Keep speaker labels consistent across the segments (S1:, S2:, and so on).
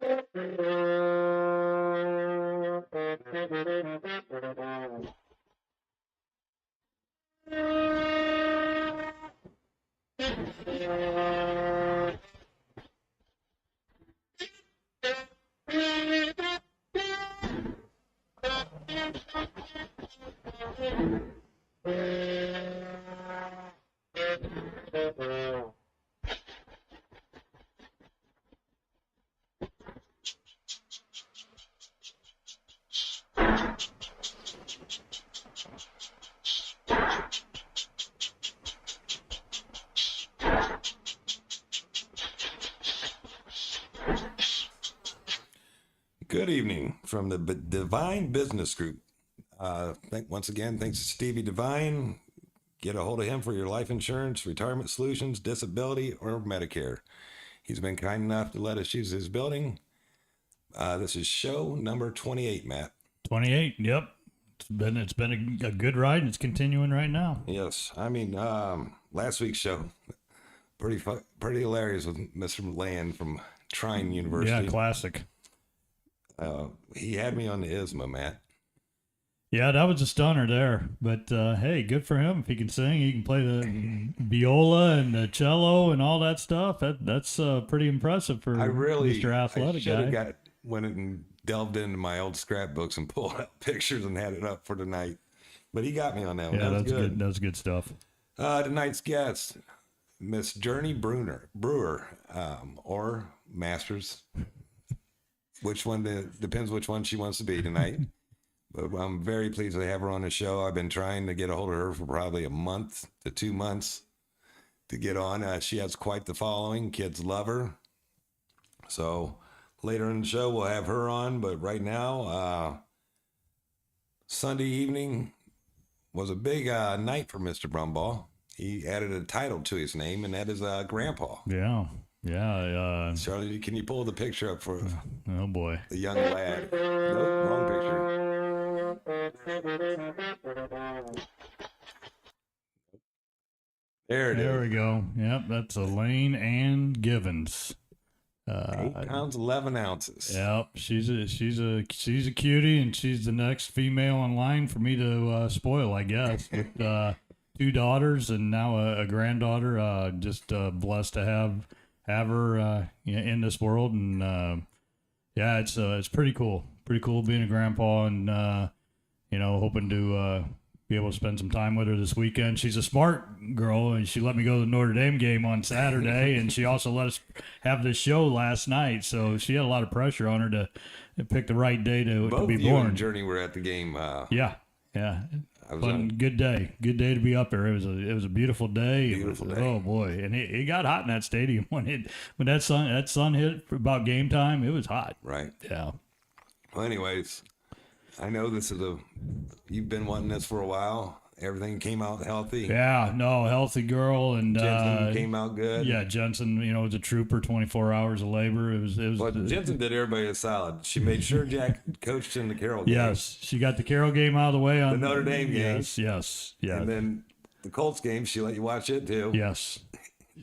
S1: Good evening from the Divine Business Group. Once again, thanks to Stevie Divine. Get a hold of him for your life insurance, retirement solutions, disability, or Medicare. He's been kind enough to let us use his building. This is show number 28, Matt.
S2: 28. Yep. It's been a good ride, and it's continuing right now.
S1: Yes, I mean last week's show, pretty hilarious with Mr. Land from Trine University.
S2: Yeah, classic.
S1: He had me on the ISMA, Matt.
S2: Yeah, that was a stunner there. But hey, good for him. If he can sing, he can play the viola and the cello and all that stuff. That's pretty impressive for Mr. Athletic guy.
S1: Went and delved into my old scrapbooks and pulled out pictures and had it up for tonight. But he got me on that one.
S2: Yeah,
S1: that was
S2: that's good. That's good stuff.
S1: Tonight's guest, Miss Journey Brewer, or Masters. Which one depends which one she wants to be tonight. But I'm very pleased to have her on the show. I've been trying to get a hold of her for probably a month to 2 months to get on. She has quite the following. Kids love her. So later in the show, we'll have her on. But right now, Sunday evening was a big night for Mr. Brumbaugh. He added a title to his name, and that is Grandpa.
S2: Yeah. Yeah.
S1: Charlie, can you pull the picture up for
S2: oh, boy.
S1: The young lad? Nope, wrong picture. There it is.
S2: There we go. Yep, that's Elaine Ann Givens.
S1: 8 pounds 11 ounces.
S2: Yep, she's a cutie, and she's the next female in line for me to spoil, I guess. With 2 daughters and now a granddaughter. Just blessed to have her in this world, and yeah, it's pretty cool. Pretty cool being a grandpa, and hoping to be able to spend some time with her this weekend. She's a smart girl, and she let me go to the Notre Dame game on Saturday, and she also let us have this show last night. So she had a lot of pressure on her to pick the right day to be born.
S1: Both you and Journey were at the game.
S2: Yeah. Good day to be up there. It was a beautiful day.
S1: Beautiful day.
S2: Oh boy, and it got hot in that stadium when that sun hit about game time. It was hot.
S1: Right.
S2: Yeah.
S1: Well, anyways, I know you've been wanting this for a while. Everything came out healthy.
S2: Yeah, no, healthy girl, and
S1: Jensen came out good.
S2: Yeah, Jensen, was a trooper. 24 hours of labor. It was.
S1: Well, Jensen did everybody a solid. She made sure Jack coached in the Carroll game.
S2: Yes, she got the Carroll game out of the way on
S1: the Notre Dame game.
S2: Yes.
S1: And then the Colts game, she let you watch it too.
S2: Yes.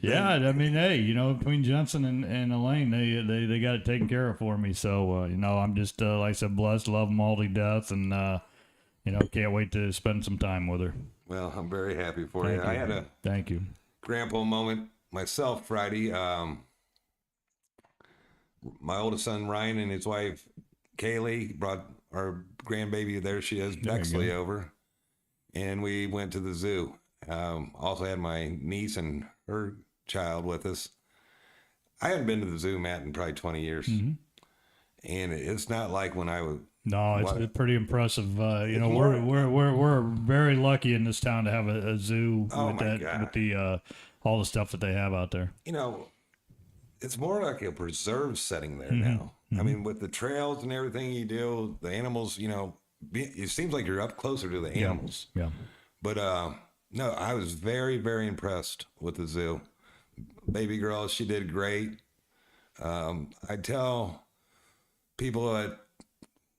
S2: Yeah, I mean, hey, between Jensen and Elaine, they got it taken care of for me. So, I'm just, like I said, blessed, love them all to death, and, can't wait to spend some time with her.
S1: Well, I'm very happy for you. I had a
S2: Thank you.
S1: grandpa moment myself Friday. My oldest son, Ryan, and his wife, Kaylee, brought our grandbaby, there she is, Bexley, over, and we went to the zoo. Also had my niece and her child with us. I hadn't been to the zoo, Matt, in probably 20 years. Mm-hmm. And it's not like when I was.
S2: No, it's pretty impressive. We're very lucky in this town to have a zoo with the all the stuff that they have out there.
S1: It's more like a preserve setting there
S2: Mm-hmm.
S1: now. Mm-hmm. I mean, with the trails and everything you do, the animals, it seems like you're up closer to the animals.
S2: Yeah.
S1: But no, I was very, very impressed with the zoo. Baby girl, she did great. I tell people that,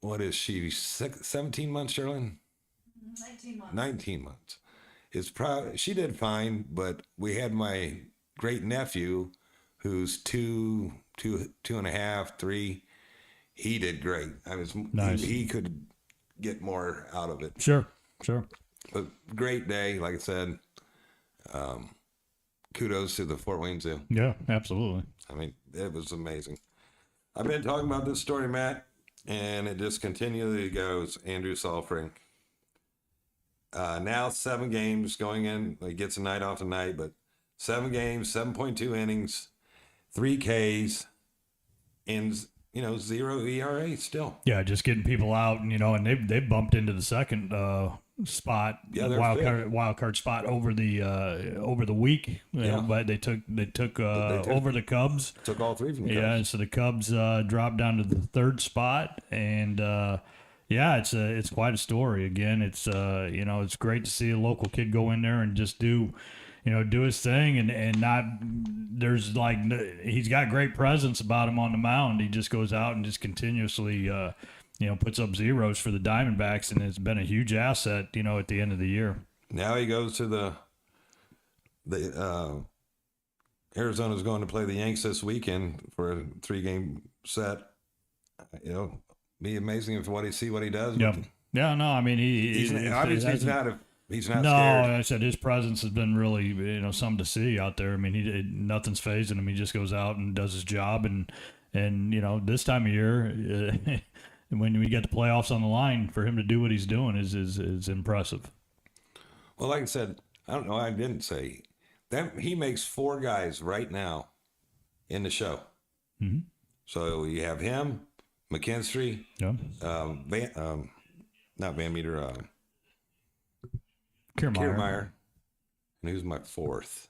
S1: what is she, 17 months, Sherlyn?
S3: 19 months.
S1: 19 months. She did fine, but we had my great nephew, who's two and a half, 3. he did great.
S2: Nice.
S1: He could get more out of it.
S2: Sure.
S1: But great day, like I said. Kudos to the Fort Wayne Zoo.
S2: Yeah, absolutely.
S1: I mean, it was amazing. I've been talking about this story, Matt, and it just continually goes. Andrew Salfring. Now 7 games going in. He gets a night off tonight, but 7 games, 7.2 innings, 3 Ks, and 0 ERA still.
S2: Yeah, just getting people out, and they bumped into the second spot,
S1: Yeah, they're
S2: wild card spot over the week.
S1: Yeah.
S2: But they took over the Cubs.
S1: Took all 3 from the Cubs.
S2: Yeah, so the Cubs dropped down to the 3rd spot, and it's quite a story. Again, it's great to see a local kid go in there and just do his thing, and not he's got great presence about him on the mound. He just goes out and just continuously puts up zeros for the Diamondbacks, and it's been a huge asset at the end of the year.
S1: Now he goes to the Arizona's going to play the Yanks this weekend for a 3-game set. Be amazing what he does.
S2: Yep. Yeah, no, I mean
S1: He's not
S2: no,
S1: scared.
S2: I said his presence has been really something to see out there. I mean, nothing's phasing him. He just goes out and does his job, and this time of year, when we get the playoffs on the line, for him to do what he's doing is impressive.
S1: Well, like I said, I don't know. I didn't say that he makes 4 guys right now in the show.
S2: Mm-hmm.
S1: So you have him, McKinstry,
S2: Yeah,
S1: not Van Meter,
S2: Kiermaier.
S1: Kiermaier, and who's my 4th?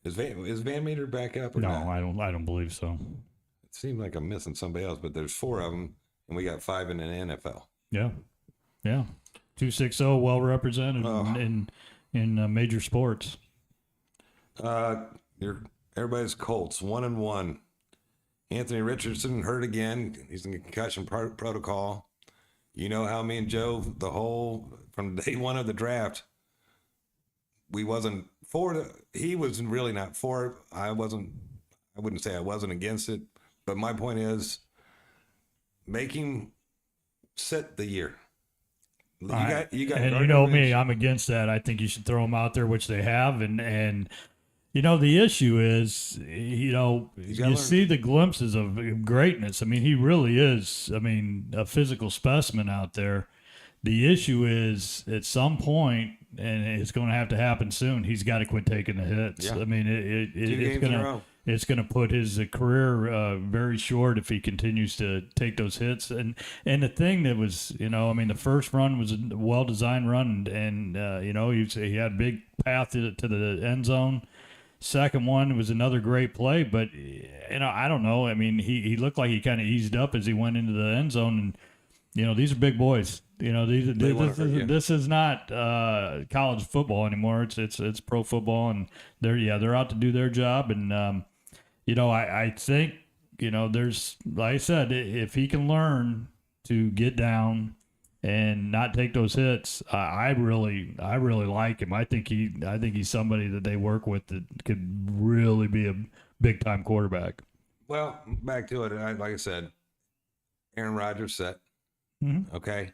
S1: Is Van Meter back up or
S2: No,
S1: not?
S2: I don't believe so.
S1: It seems like I'm missing somebody else, but there's 4 of them, and we got 5 in the NFL.
S2: Yeah. 260, well represented
S1: Oh.
S2: in major sports.
S1: Everybody's Colts 1-1. Anthony Richardson hurt again. He's in concussion protocol. You know how me and Joe, from day 1 of the draft, he was really not for it. I wouldn't say I wasn't against it, but my point is make him sit the year. You got
S2: and
S1: Gardner
S2: you know me,
S1: Minshew.
S2: I'm against that. I think you should throw them out there, which they have, and the issue is, you
S1: learn.
S2: see the glimpses of greatness. I mean, he really is, a physical specimen out there. The issue is, at some point, and it's going to have to happen soon, he's got to quit taking the hits.
S1: Yeah.
S2: I mean,
S1: 2 games in a row.
S2: it's going to put his career very short if he continues to take those hits. And the thing that was, the first run was a well-designed run, and he had a big path to the end zone. Second one was another great play, but I don't know. I mean, he looked like he kind of eased up as he went into the end zone, and these are big boys. This is not college football anymore. It's pro football, and they're out to do their job. And I think there's, like I said, if he can learn to get down and not take those hits, I really like him. I think he's somebody that they work with that could really be a big time quarterback.
S1: Well, back to it. Like I said, Aaron Rodgers set.
S2: Mm-hmm.
S1: Okay.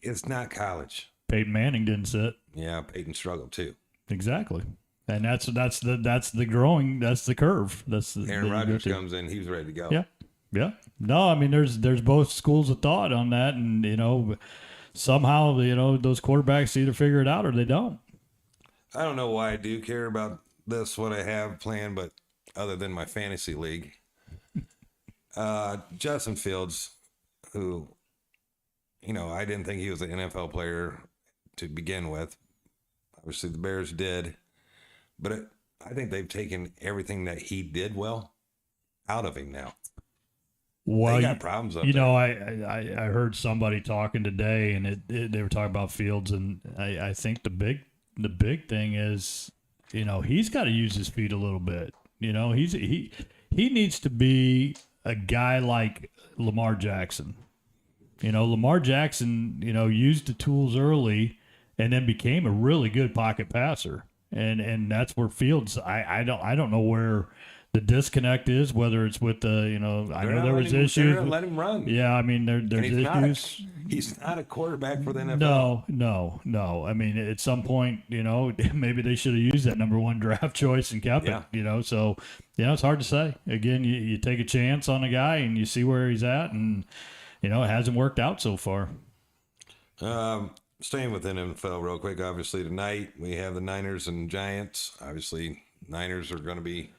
S1: It's not college.
S2: Peyton Manning didn't sit.
S1: Yeah, Peyton struggled too.
S2: Exactly. And that's the growing, that's the curve.
S1: Aaron Rodgers comes in, he was ready to go.
S2: Yeah. Yeah. No, I mean, there's both schools of thought on that, and somehow those quarterbacks either figure it out or they don't.
S1: I don't know why I do care about this, what I have planned, but other than my fantasy league, Justin Fields, who, I didn't think he was an NFL player to begin with. Obviously, the Bears did, but I think they've taken everything that he did well out of him now.
S2: Well,
S1: they got problems up there.
S2: I heard somebody talking today, and they were talking about Fields, and I think the big thing is, he's got to use his feet a little bit. He needs to be a guy like Lamar Jackson. Lamar Jackson, used the tools early and then became a really good pocket passer. And that's where Fields, I don't know where the disconnect is, whether it's with the, you know, I
S1: They're
S2: know
S1: not
S2: there was
S1: letting him-
S2: issues.
S1: they're gonna let him run.
S2: Yeah, I mean,
S1: And
S2: there's issues.
S1: he's not a quarterback for the NFL.
S2: No. I mean, at some point, you know, maybe they should have used that number one draft choice and kept
S1: Yeah.
S2: it, you know. So, you know, it's hard to say. Again, you take a chance on a guy and you see where he's at, and, you know, it hasn't worked out so far.
S1: Staying within NFL real quick, obviously tonight we have the Niners and Giants. Obviously, Niners are going to be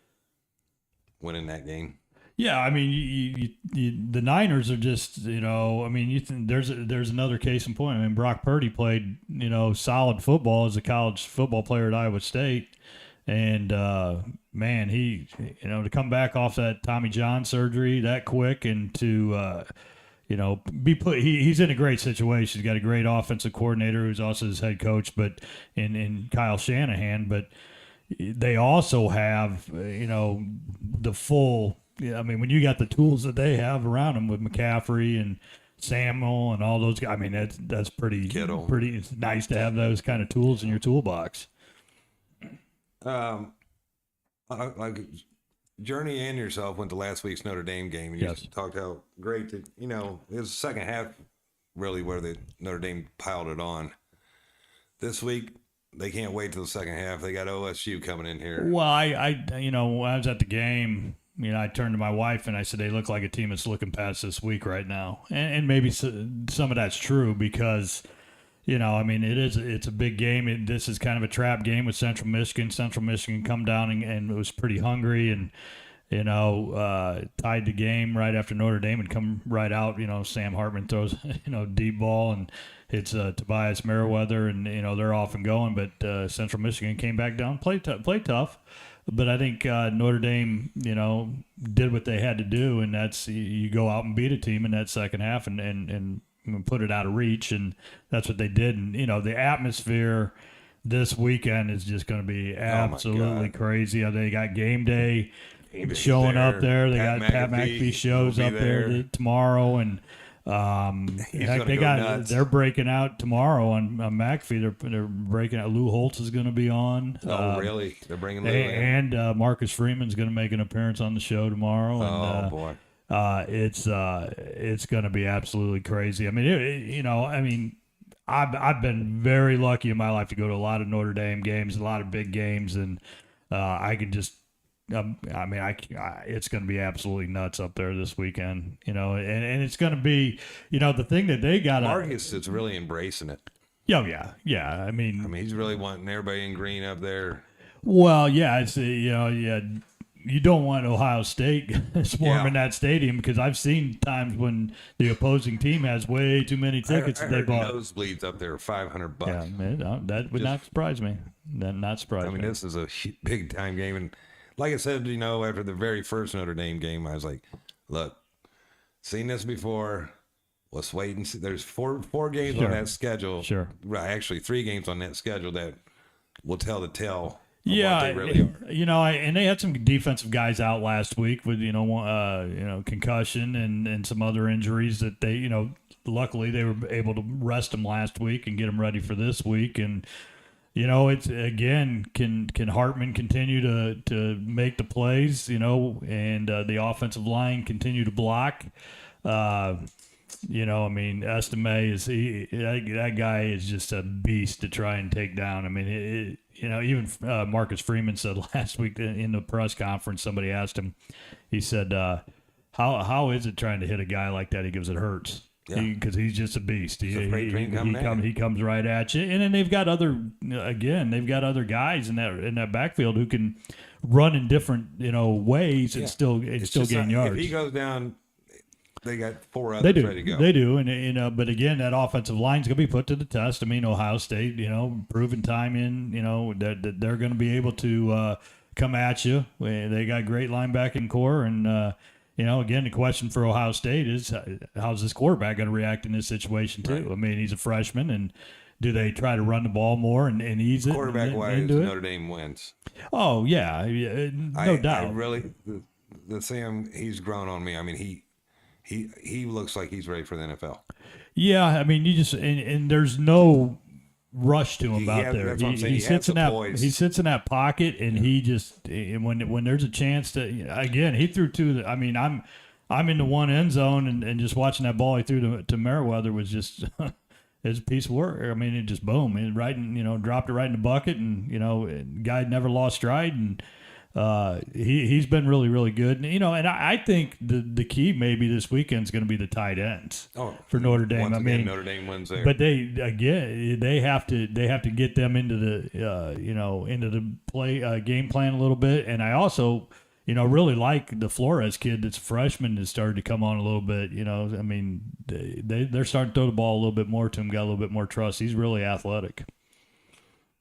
S1: winning that game.
S2: Yeah, I mean, the Niners are just, you know, I mean, there's another case in point. I mean, Brock Purdy played, you know, solid football as a college football player at Iowa State, and man, he, you know, to come back off that Tommy John surgery that quick and to, you know, he's in a great situation. He's got a great offensive coordinator who's also his head coach, but in Kyle Shanahan, but they also have, you know, the full. Yeah, I mean, when you got the tools that they have around them with McCaffrey and Samuel and all those guys, I mean, that's pretty
S1: Kittle.
S2: pretty. It's nice to have those kind of tools in your toolbox.
S1: Like Journey and yourself went to last week's Notre Dame game, and
S2: Yes.
S1: you talked how great it was the second half really where the Notre Dame piled it on. This week they can't wait till the second half. They got OSU coming in here.
S2: Well, I you know, when I was at the game, you know, I turned to my wife and I said, they look like a team that's looking past this week right now. And maybe some of that's true because, you know, I mean, it's a big game. This is kind of a trap game with Central Michigan. Central Michigan come down and was pretty hungry and, you know, tied the game right after Notre Dame and come right out. You know, Sam Hartman throws, you know, deep ball and it's Tobias Merriweather and, you know, they're off and going. But Central Michigan came back down, played tough. But I think Notre Dame, you know, did what they had to do, and that's you go out and beat a team in that second half and put it out of reach, and that's what they did. And, you know, the atmosphere this weekend is just going to be absolutely crazy. They got game day showing up there. They got Pat McAfee shows up there tomorrow, and heck, they're breaking out tomorrow on McAfee. They're breaking out. Lou Holtz is going to be on.
S1: Oh, really? They're bringing Lou in.
S2: And Marcus Freeman's going to make an appearance on the show tomorrow. And,
S1: oh boy.
S2: It's going to be absolutely crazy. I mean, you know, I mean, I've been very lucky in my life to go to a lot of Notre Dame games, a lot of big games, and I can just. I mean, it's going to be absolutely nuts up there this weekend, you know, and it's going to be, you know, the thing that they got.
S1: Marcus is really embracing it.
S2: Oh yeah. I mean,
S1: he's really wanting everybody in green up there.
S2: Well, yeah, it's you know, yeah. You don't want Ohio State swarming that stadium because I've seen times when the opposing team has way too many tickets that they bought.
S1: Nosebleeds up there, $500.
S2: Yeah, man, that would not surprise me. That not surprise me.
S1: I mean, this is a big time game, and like I said, you know, after the very first Notre Dame game, I was like, "Look, seen this before. Let's wait and see." There's four games on that schedule.
S2: Sure,
S1: right? Actually, 3 games on that schedule that will tell the tale.
S2: Yeah,
S1: they really are.
S2: You know, and they had some defensive guys out last week with you know concussion and some other injuries that they, you know, luckily they were able to rest them last week and get them ready for this week. And you know, it's again, can Hartman continue to make the plays, you know, and the offensive line continue to block. You know, I mean, Estime that guy is just a beast to try and take down. I mean, you know, even Marcus Freeman said last week in the press conference, somebody asked him, he said, how is it trying to hit a guy like that? He goes, it hurts. Because he's just a beast. He comes right at you. And then they've got other guys in that backfield who can run in different, you know, ways and still gain yards.
S1: If he goes down, they got 4 others ready to go.
S2: They do, and you know, but again, that offensive line's gonna be put to the test. I mean, Ohio State, you know, proven time in, you know, that they're going to be able to come at you. They got great linebacking core, and you know, again, the question for Ohio State is how's this quarterback going to react in this situation too? Right. I mean, he's a freshman, and do they try to run the ball more and ease it?
S1: Quarterback-wise, Notre Dame wins.
S2: Oh yeah, no doubt.
S1: I really, the Sam, he's grown on me. I mean, he looks like he's ready for the NFL.
S2: Yeah, I mean, you just and there's no rush to him
S1: He
S2: out
S1: had-
S2: there.
S1: that's what I'm saying.
S2: He
S1: He had
S2: sits in
S1: some
S2: that
S1: poise.
S2: he sits in that pocket, and he just when there's a chance to again he threw two. I mean I'm in the one end zone and just watching that ball he threw to Merriweather was just. It's a piece of work. I mean, it just boom, and dropped it right in the bucket, and guy never lost stride, and he's been really, really good. And I think the key maybe this weekend is going to be the tight ends for Notre Dame.
S1: Once
S2: I
S1: again,
S2: mean,
S1: Notre Dame wins there.
S2: but they have to get them into the into the play game plan a little bit, and I also. Really like the Flores kid that's a freshman that started to come on a little bit. I mean, they're starting to throw the ball a little bit more to him, got a little bit more trust. He's really athletic.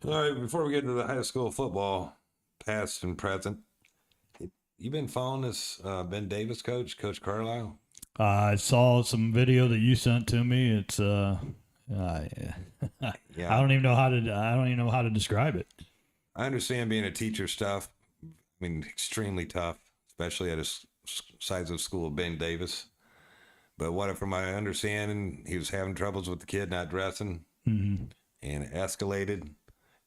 S1: All right, before we get into the high school football, past and present, you been following this Ben Davis coach, Coach Carlisle?
S2: I saw some video that you sent to me. It's I don't even know how to describe it.
S1: I understand being a teacher stuff. I mean, extremely tough, especially at a size of school, Ben Davis. But from my understanding, he was having troubles with the kid not dressing, and it escalated,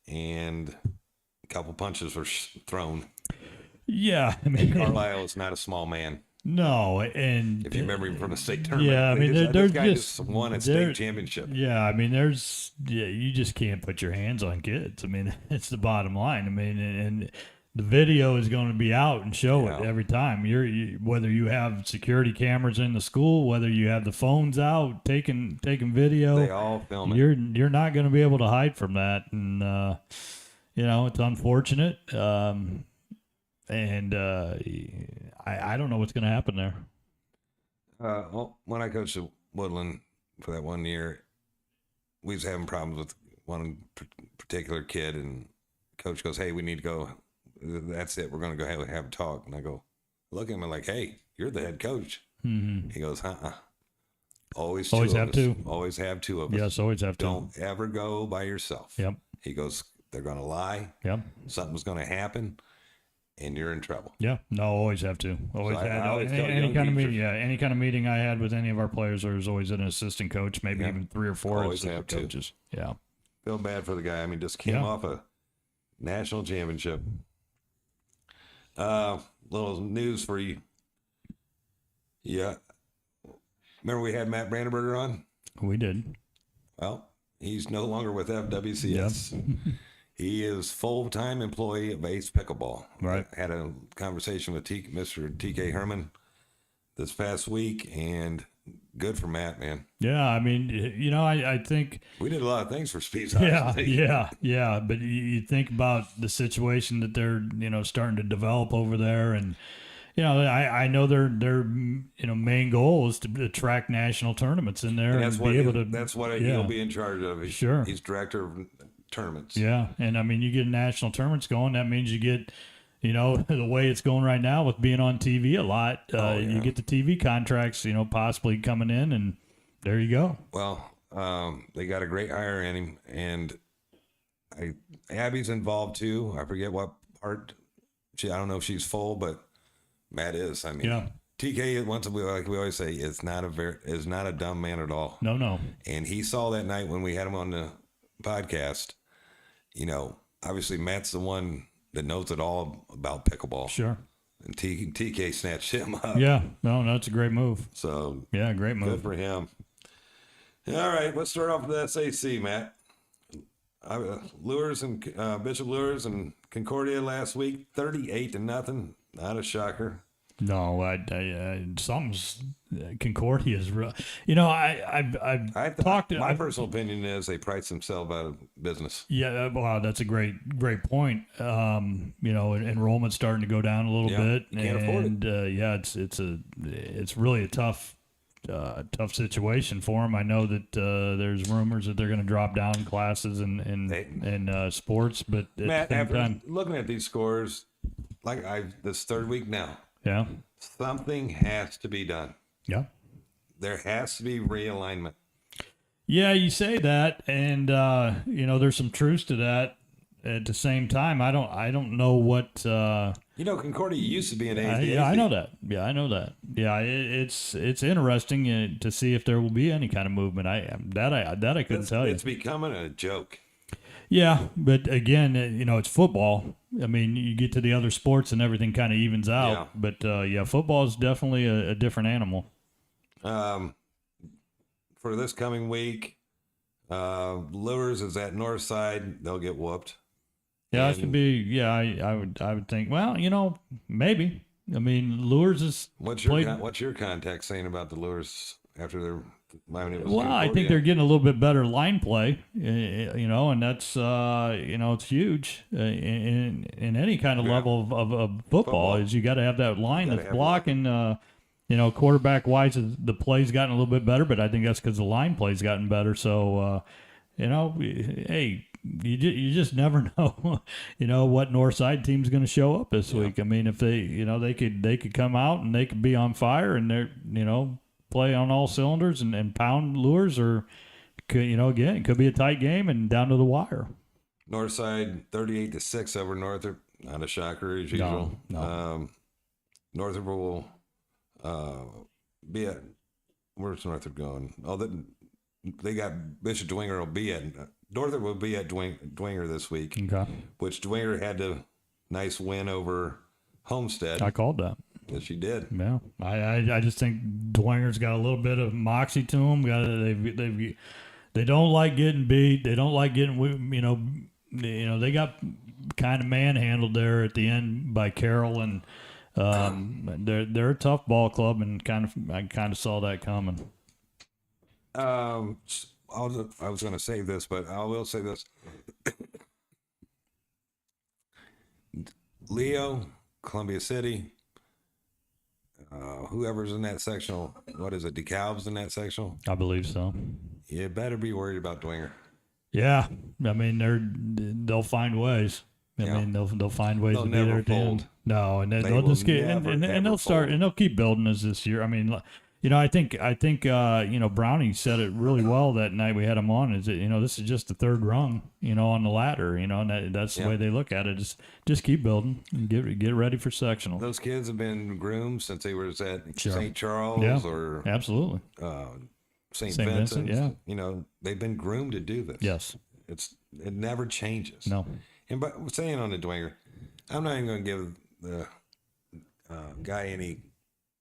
S1: and a couple punches were thrown.
S2: Yeah, I mean,
S1: Carlisle is not a small man.
S2: No, and
S1: if you remember him from the state tournament,
S2: yeah, I mean,
S1: this guy just won a state championship.
S2: Yeah, I mean, you just can't put your hands on kids. I mean, it's the bottom line. I mean, and the video is going to be out and show it every time. Whether you have security cameras in the school, whether you have the phones out taking video,
S1: they all film it.
S2: You're not going to be able to hide from that, and it's unfortunate. And I don't know what's going to happen there.
S1: When I coached at Woodland for that 1 year, we was having problems with one particular kid, and coach goes, "Hey, we need to go. That's it. We're going to go have a talk." And I go, look at him and like, "Hey, you're the head coach."
S2: Mm-hmm.
S1: He goes, Always
S2: have two.
S1: Always have two of us.
S2: Yes, always have two.
S1: Don't ever go by yourself."
S2: Yep.
S1: He goes, "They're going to lie.
S2: Yep.
S1: Something's going to happen, and you're in trouble."
S2: Yeah. No, always have to. Always
S1: So
S2: had.
S1: I always tell
S2: Any
S1: young
S2: kind of
S1: teachers.
S2: meeting. Yeah. Any kind of meeting I had with any of our players, there was always an assistant coach, maybe
S1: Yeah.
S2: even 3 or 4
S1: Always
S2: assistant
S1: have to.
S2: coaches. Yeah.
S1: Feel bad for the guy. I mean, just came
S2: Yeah.
S1: off a national championship. Little news for you. Yeah. Remember we had Matt Brandenburger on?
S2: We did.
S1: Well, he's no longer with FWCS. He is full-time employee of Ace Pickleball.
S2: Right.
S1: I had a conversation with Mr. TK Herman this past week, and good for Matt, man.
S2: Yeah. I mean, I think.
S1: We did a lot of things for Speeds.
S2: Yeah. But you think about the situation that they're, starting to develop over there, and I know their main goal is to attract national tournaments in there and be able to.
S1: That's what he'll be in charge of.
S2: Sure.
S1: He's director of tournaments.
S2: Yeah, and I mean, you get national tournaments going. That means you get, the way it's going right now with being on TV a lot. You get the TV contracts, possibly coming in, and there you go.
S1: Well, they got a great hire in him, and Abby's involved too. I forget what part. I don't know if she's full, but Matt is. I mean,
S2: Yeah.
S1: TK, like we always say, is not a dumb man at all.
S2: No.
S1: And he saw that night when we had him on the podcast. Obviously Matt's the one that knows it all about pickleball.
S2: Sure.
S1: And TK snatched him up.
S2: Yeah. No, it's a great move.
S1: So
S2: Yeah, great move.
S1: good for him. All right, let's start off with the SAC, Matt. Lures and Bishop Lures and Concordia last week, 38-0. Not a shocker.
S2: No, something's Concordia's. I've talked.
S1: My personal opinion is they priced themselves out of business.
S2: Yeah, wow, that's a great point. Enrollment's starting to go down a little bit,
S1: Can't afford
S2: it. It's really a tough situation for them. I know that there's rumors that they're going to drop down classes in sports, but at
S1: Matt,
S2: the same
S1: after
S2: time,
S1: looking at these scores, this third week now,
S2: yeah,
S1: something has to be done.
S2: yeah.
S1: There has to be realignment.
S2: Yeah, you say that, and there's some truth to that. At the same time, I don't know what.
S1: Concordia used to be an ASD.
S2: I know that. Yeah, I know that. Yeah, it's interesting to see if there will be any kind of movement. I couldn't tell you.
S1: It's becoming a joke.
S2: Yeah, but again, it's football. I mean, you get to the other sports and everything kind of evens out.
S1: Yeah.
S2: But yeah, football is definitely a different animal.
S1: For this coming week, Lures is at Northside. They'll get whooped.
S2: Yeah, that
S1: And
S2: should be. Yeah, I would think. Well, maybe. I mean, Lures is
S1: What's
S2: played.
S1: your contact saying about the Lures after their
S2: Well, I think they're getting a little bit better line play, and that's it's huge in any kind of level of football. Is you got to have that line
S1: Gotta
S2: that's
S1: have
S2: blocking. Quarterback wise, the play's gotten a little bit better, but I think that's because the line play's gotten better. So, hey, you just never know, what Northside team's going to show up this week. I mean, if they could come out and they could be on fire and they're play on all cylinders and pound Lures, or again, it could be a tight game and down to the wire.
S1: Northside 38-6 over Northrop. Not a shocker as usual.
S2: No.
S1: Northrop will be at, where's Northrop going? Oh, they got Bishop Dwenger will be at, Northrop will be at Dwenger this week,
S2: Okay,
S1: which Dwenger had a nice win over Homestead.
S2: I called that.
S1: Yes, she did.
S2: Yeah, I just think Dwenger's got a little bit of moxie to them. They don't like getting beat. They don't like getting they got kind of manhandled there at the end by Carroll, and they're a tough ball club, and I kind of saw that coming.
S1: I was going to save this, but I will say this. Leo, Columbia City, whoever's in that sectional, what is it, DeKalb's in that sectional?
S2: I believe so.
S1: You better be worried about Dwenger.
S2: Yeah, I mean they'll find ways. I
S1: Yeah.
S2: mean they'll find ways
S1: They'll
S2: to be there
S1: never
S2: at the end.
S1: fold.
S2: No, and
S1: They
S2: they'll
S1: will
S2: just get
S1: never,
S2: and
S1: ever
S2: they'll start
S1: fold.
S2: and they'll keep building us this year. I mean, I think Brownie said it really well that night we had him on. Is that this is just the third rung on the ladder. And that's the
S1: Yeah.
S2: way they look at it. Just keep building and get ready for sectional.
S1: Those kids have been groomed since they were at
S2: Sure.
S1: St. Charles
S2: Yeah.
S1: or
S2: Absolutely.
S1: St.
S2: St.
S1: Vincent.
S2: Vincent, yeah.
S1: They've been groomed to do this.
S2: Yes.
S1: It never changes.
S2: No.
S1: And by saying on the Dwenger, I'm not even going to give the guy any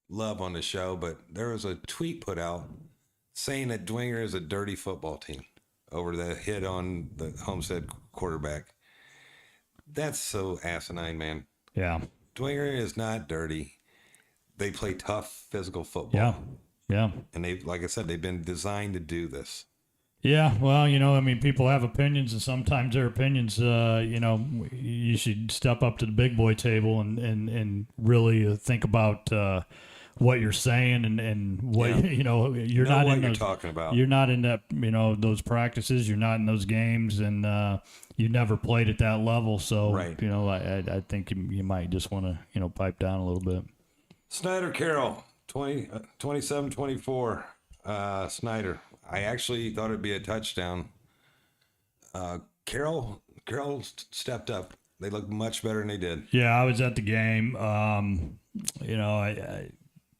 S1: love on the show, but there was a tweet put out saying that Dwenger is a dirty football team over the hit on the Homestead quarterback. That's so asinine, man.
S2: Yeah.
S1: Dwenger is not dirty. They play tough physical football.
S2: Yeah. Yeah.
S1: And they, like I said, they've been designed to do this.
S2: Yeah, well, I mean, people have opinions, and sometimes their opinions, you should step up to the big boy table and really think about what you're saying and what
S1: Yeah.
S2: you're
S1: Know
S2: not
S1: what
S2: in
S1: you're
S2: those,
S1: talking about.
S2: You're not in that those practices. You're not in those games, and you never played at that level. So
S1: Right.
S2: I think you might just want to pipe down a little bit.
S1: Snyder Carroll, 27-24. Snyder. I actually thought it'd be a touchdown. Carroll stepped up. They looked much better than they did.
S2: Yeah, I was at the game.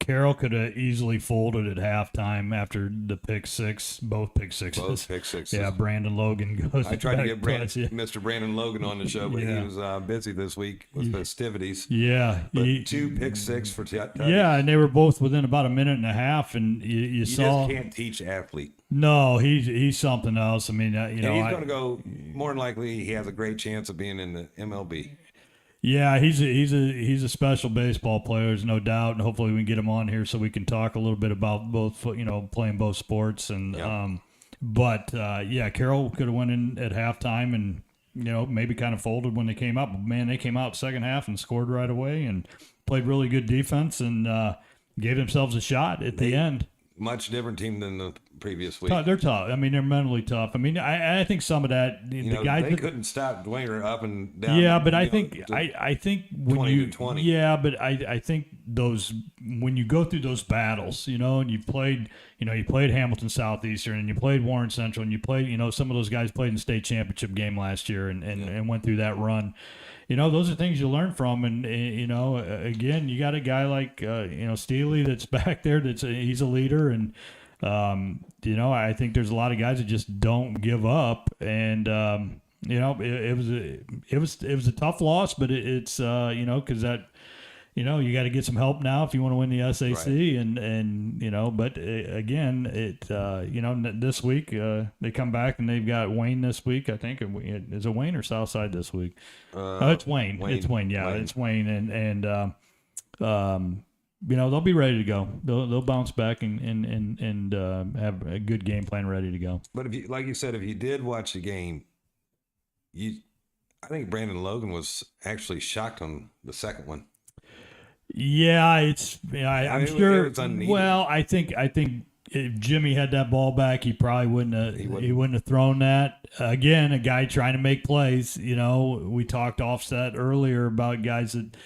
S2: Carroll could have easily folded at halftime after the both pick sixes.
S1: Both pick sixes.
S2: Yeah, Brandon Logan goes.
S1: I tried to
S2: back
S1: get
S2: twice, yeah.
S1: Mr. Brandon Logan on the show, but
S2: Yeah.
S1: he was busy this week with festivities.
S2: Yeah,
S1: But 2 pick six for
S2: yeah, and they were both within about a minute and a half, and you
S1: You
S2: saw.
S1: just can't teach athlete.
S2: No, he's something else. I mean,
S1: And he's going to go. More than likely, he has a great chance of being in the MLB.
S2: Yeah, he's a special baseball player, there's no doubt, and hopefully we can get him on here so we can talk a little bit about both, playing both sports. And
S1: Yeah.
S2: Carroll could have went in at halftime and maybe kind of folded when they came out. But man, they came out second half and scored right away and played really good defense and gave themselves a shot at the end.
S1: Much different team than the previous week.
S2: They're tough. I mean, they're mentally tough. I mean, I think some of that the guys
S1: they
S2: that,
S1: couldn't stop Dwenger up and down.
S2: yeah, but I
S1: you know,
S2: think
S1: to-
S2: I think when
S1: 20
S2: you
S1: to 20.
S2: yeah, but I think those when you go through those battles, and you played Hamilton Southeastern and you played Warren Central and you played some of those guys played in the state championship game last year and went through that run. Those are things you learn from, and again, you got a guy like Steely that's back there. He's a leader, and I think there's a lot of guys that just don't give up, and it was a tough loss, but it's because that. You got to get some help now if you want to win the SAC,
S1: Right.
S2: and but again, this week they come back and they've got Wayne this week. I think is it Wayne or Southside this week? It's Wayne. It's Wayne. Yeah,
S1: Wayne.
S2: it's Wayne, and they'll be ready to go. They'll bounce back and have a good game plan ready to go.
S1: But if you, like you said, if you did watch the game, I think Brandon Logan was actually shocked on the second one.
S2: Yeah, I'm
S1: mean,
S2: sure.
S1: it was unneeded.
S2: Well, I think if Jimmy had that ball back, he probably wouldn't have thrown that. Again, a guy trying to make plays. We talked offset earlier about guys that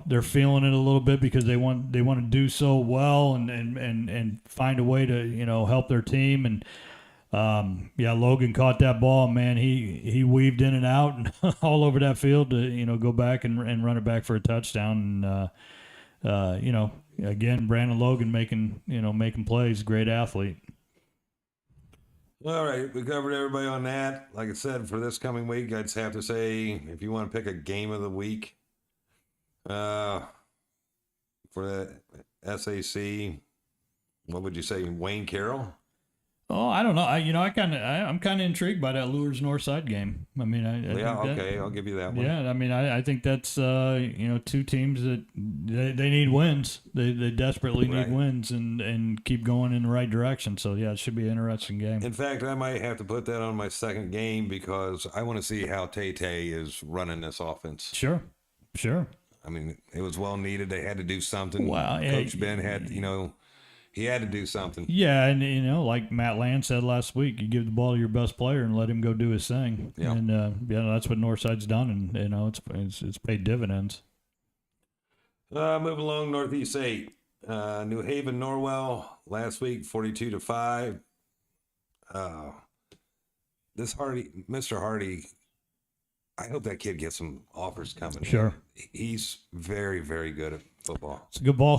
S2: they're feeling it a little bit because they want to do so well and find a way to help their team. And Logan caught that ball, man. He weaved in and out and all over that field to go back and run it back for a touchdown. And again, Brandon Logan making plays. Great athlete.
S1: All right, we covered everybody on that. Like I said, for this coming week, I'd have to say if you want to pick a game of the week, for the SAC, what would you say, Wayne Carroll?
S2: Oh, I don't know. I'm kind of intrigued by that Lures Northside game. I mean, I think
S1: okay, I'll give you that one.
S2: Yeah, I mean, I think that's two teams that they need wins. They desperately need
S1: Right.
S2: wins and keep going in the right direction. So yeah, it should be an interesting game.
S1: In fact, I might have to put that on my second game because I want to see how Tay is running this offense.
S2: Sure.
S1: I mean, it was well needed. They had to do something.
S2: Wow,
S1: Coach Ben had, he had to do something.
S2: Yeah, and like Matt Land said last week, you give the ball to your best player and let him go do his thing.
S1: Yeah.
S2: And that's what Northside's done, and it's paid dividends.
S1: Moving along, Northeast 8. New Haven, Norwell, last week, 42-5. This Mr. Hardy, I hope that kid gets some offers coming.
S2: Sure.
S1: He's very, very good at football.
S2: It's a good ball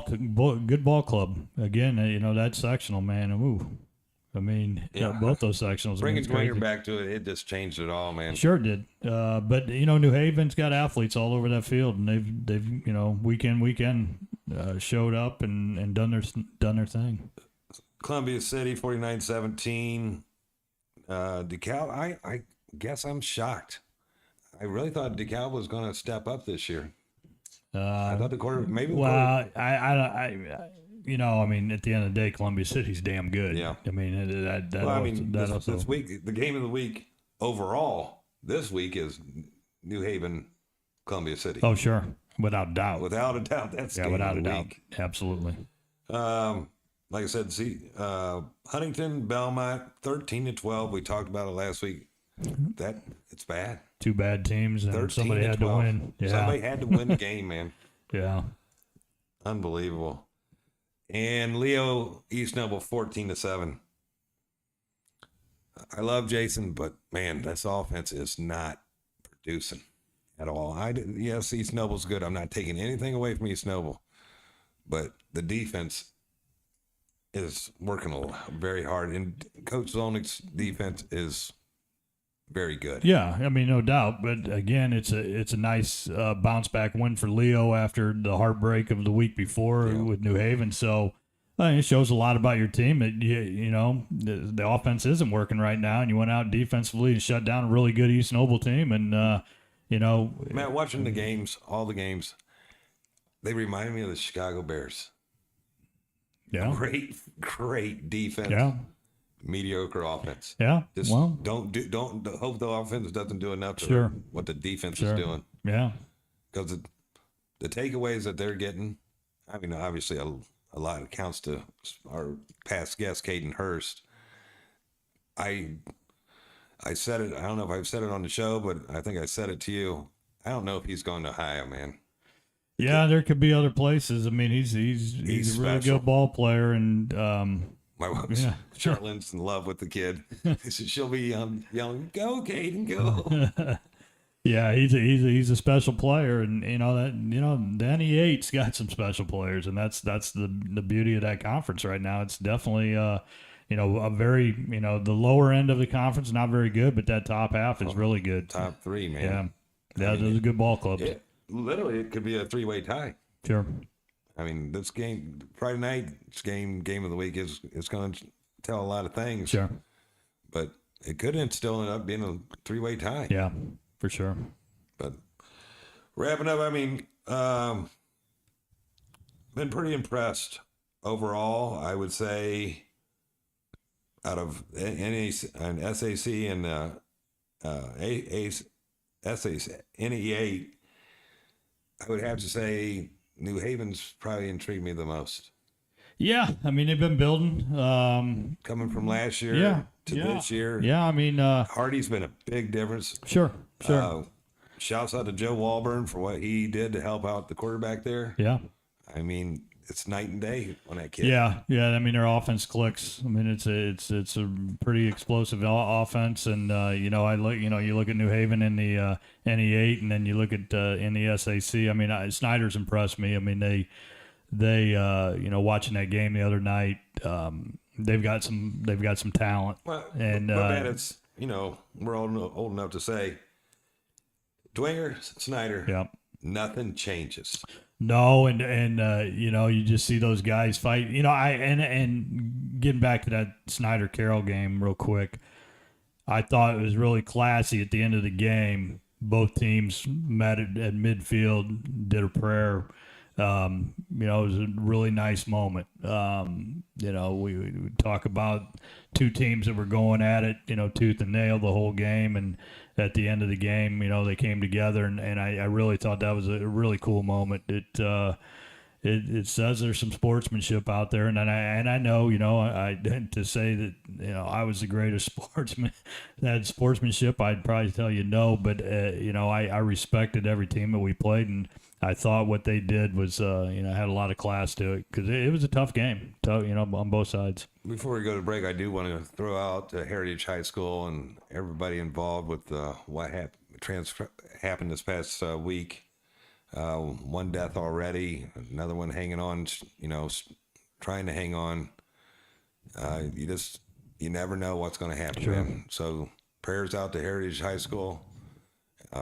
S2: club. Again, that sectional, man. Ooh, I mean, both those sectionals.
S1: Bringing
S2: it's crazy.
S1: Dwanger back to it just changed it all, man.
S2: Sure did. But New Haven's got athletes all over that field, and they've week in week in showed up and done their thing.
S1: Columbia City, 49-17. DeKalb, I guess I'm shocked. I really thought DeKalb was going to step up this year. I thought the quarter, maybe.
S2: Well, I mean, at the end of the day, Columbia City's damn good.
S1: Yeah.
S2: I mean,
S1: this week, the game of the week overall this week is New Haven, Columbia City.
S2: Oh, sure, without doubt.
S1: Without a doubt, that's game
S2: without
S1: of the
S2: a doubt,
S1: week.
S2: absolutely.
S1: Like I said, Huntington, Belmont, 13-12. We talked about it last week. It's bad.
S2: Two bad teams, and somebody had to
S1: 13-12.
S2: win. Yeah.
S1: Somebody had to win the game, man.
S2: Yeah.
S1: Unbelievable. And Leo East Noble, 14-7. I love Jason, but man, this offense is not producing at all. Yes, East Noble's good. I'm not taking anything away from East Noble, but the defense is working very hard, and Coach Zolnick's defense is very good.
S2: Yeah, I mean, no doubt. But again, it's a nice bounce back win for Leo after the heartbreak of the week before with New Haven. So it shows a lot about your team. That the offense isn't working right now, and you went out defensively and shut down a really good East Noble team. And
S1: Matt, watching the games, all the games, they remind me of the Chicago Bears.
S2: Yeah,
S1: great defense.
S2: Yeah.
S1: Mediocre offense.
S2: Yeah.
S1: Just don't hope the offense doesn't do enough to what the defense is doing.
S2: Yeah.
S1: Because the takeaways that they're getting, I mean, obviously a lot accounts to our past guest, Caden Hurst. I said it. I don't know if I've said it on the show, but I think I said it to you. I don't know if he's going to Ohio, man.
S2: Yeah, there could be other places. I mean, he's a really
S1: special.
S2: good ball player, and
S1: My wife, Charlotte's in love with the kid. She'll be yelling, "Go, Caden, go!"
S2: Yeah, he's a special player, and Danny Yates got some special players, and that's the beauty of that conference right now. It's definitely a very, the lower end of the conference, not very good, but that top half is really good.
S1: Top three,
S2: Yeah.
S1: man.
S2: Yeah, those are good ball clubs.
S1: Literally, it could be a three-way tie.
S2: Sure.
S1: I mean, this game, Friday night game of the week is going to tell a lot of things.
S2: Sure.
S1: But it could still end up being a three-way tie.
S2: Yeah, for sure.
S1: But wrapping up, I mean, been pretty impressed overall. I would say out of NEC and SAC and SAC, NE8, I would have to say New Haven's probably intrigued me the most.
S2: Yeah, I mean they've been building.
S1: Coming from last year to this year.
S2: Yeah, I mean
S1: Hardy's been a big difference.
S2: Sure.
S1: Shouts out to Joe Walburn for what he did to help out the quarterback there.
S2: Yeah.
S1: I mean, it's night and day on that kid.
S2: Yeah. I mean their offense clicks. I mean it's a pretty explosive offense, and you look at New Haven in the NE8, and then you look at in the SAC. I mean Snyder's impressed me. I mean they watching that game the other night, they've got some talent.
S1: Well,
S2: and
S1: but man, it's we're old enough to say, Dwenger, Snyder,
S2: yeah.
S1: Nothing changes.
S2: No, and you just see those guys fight. And getting back to that Snyder Carroll game real quick, I thought it was really classy at the end of the game. Both teams met at midfield, did a prayer. It was a really nice moment. We talk about two teams that were going at it, tooth and nail the whole game, and at the end of the game, they came together, and I really thought that was a really cool moment. It says there's some sportsmanship out there, and I know, I to say that I was the greatest sportsman, that sportsmanship, I'd probably tell you no, but I respected every team that we played, and I thought what they did was had a lot of class to it, because it was a tough game, on both sides.
S1: Before we go to break, I do want to throw out Heritage High School and everybody involved with what happened this past week. One death already, another one hanging on, trying to hang on. You never know what's going to happen.
S2: Sure.
S1: Man. So prayers out to Heritage High School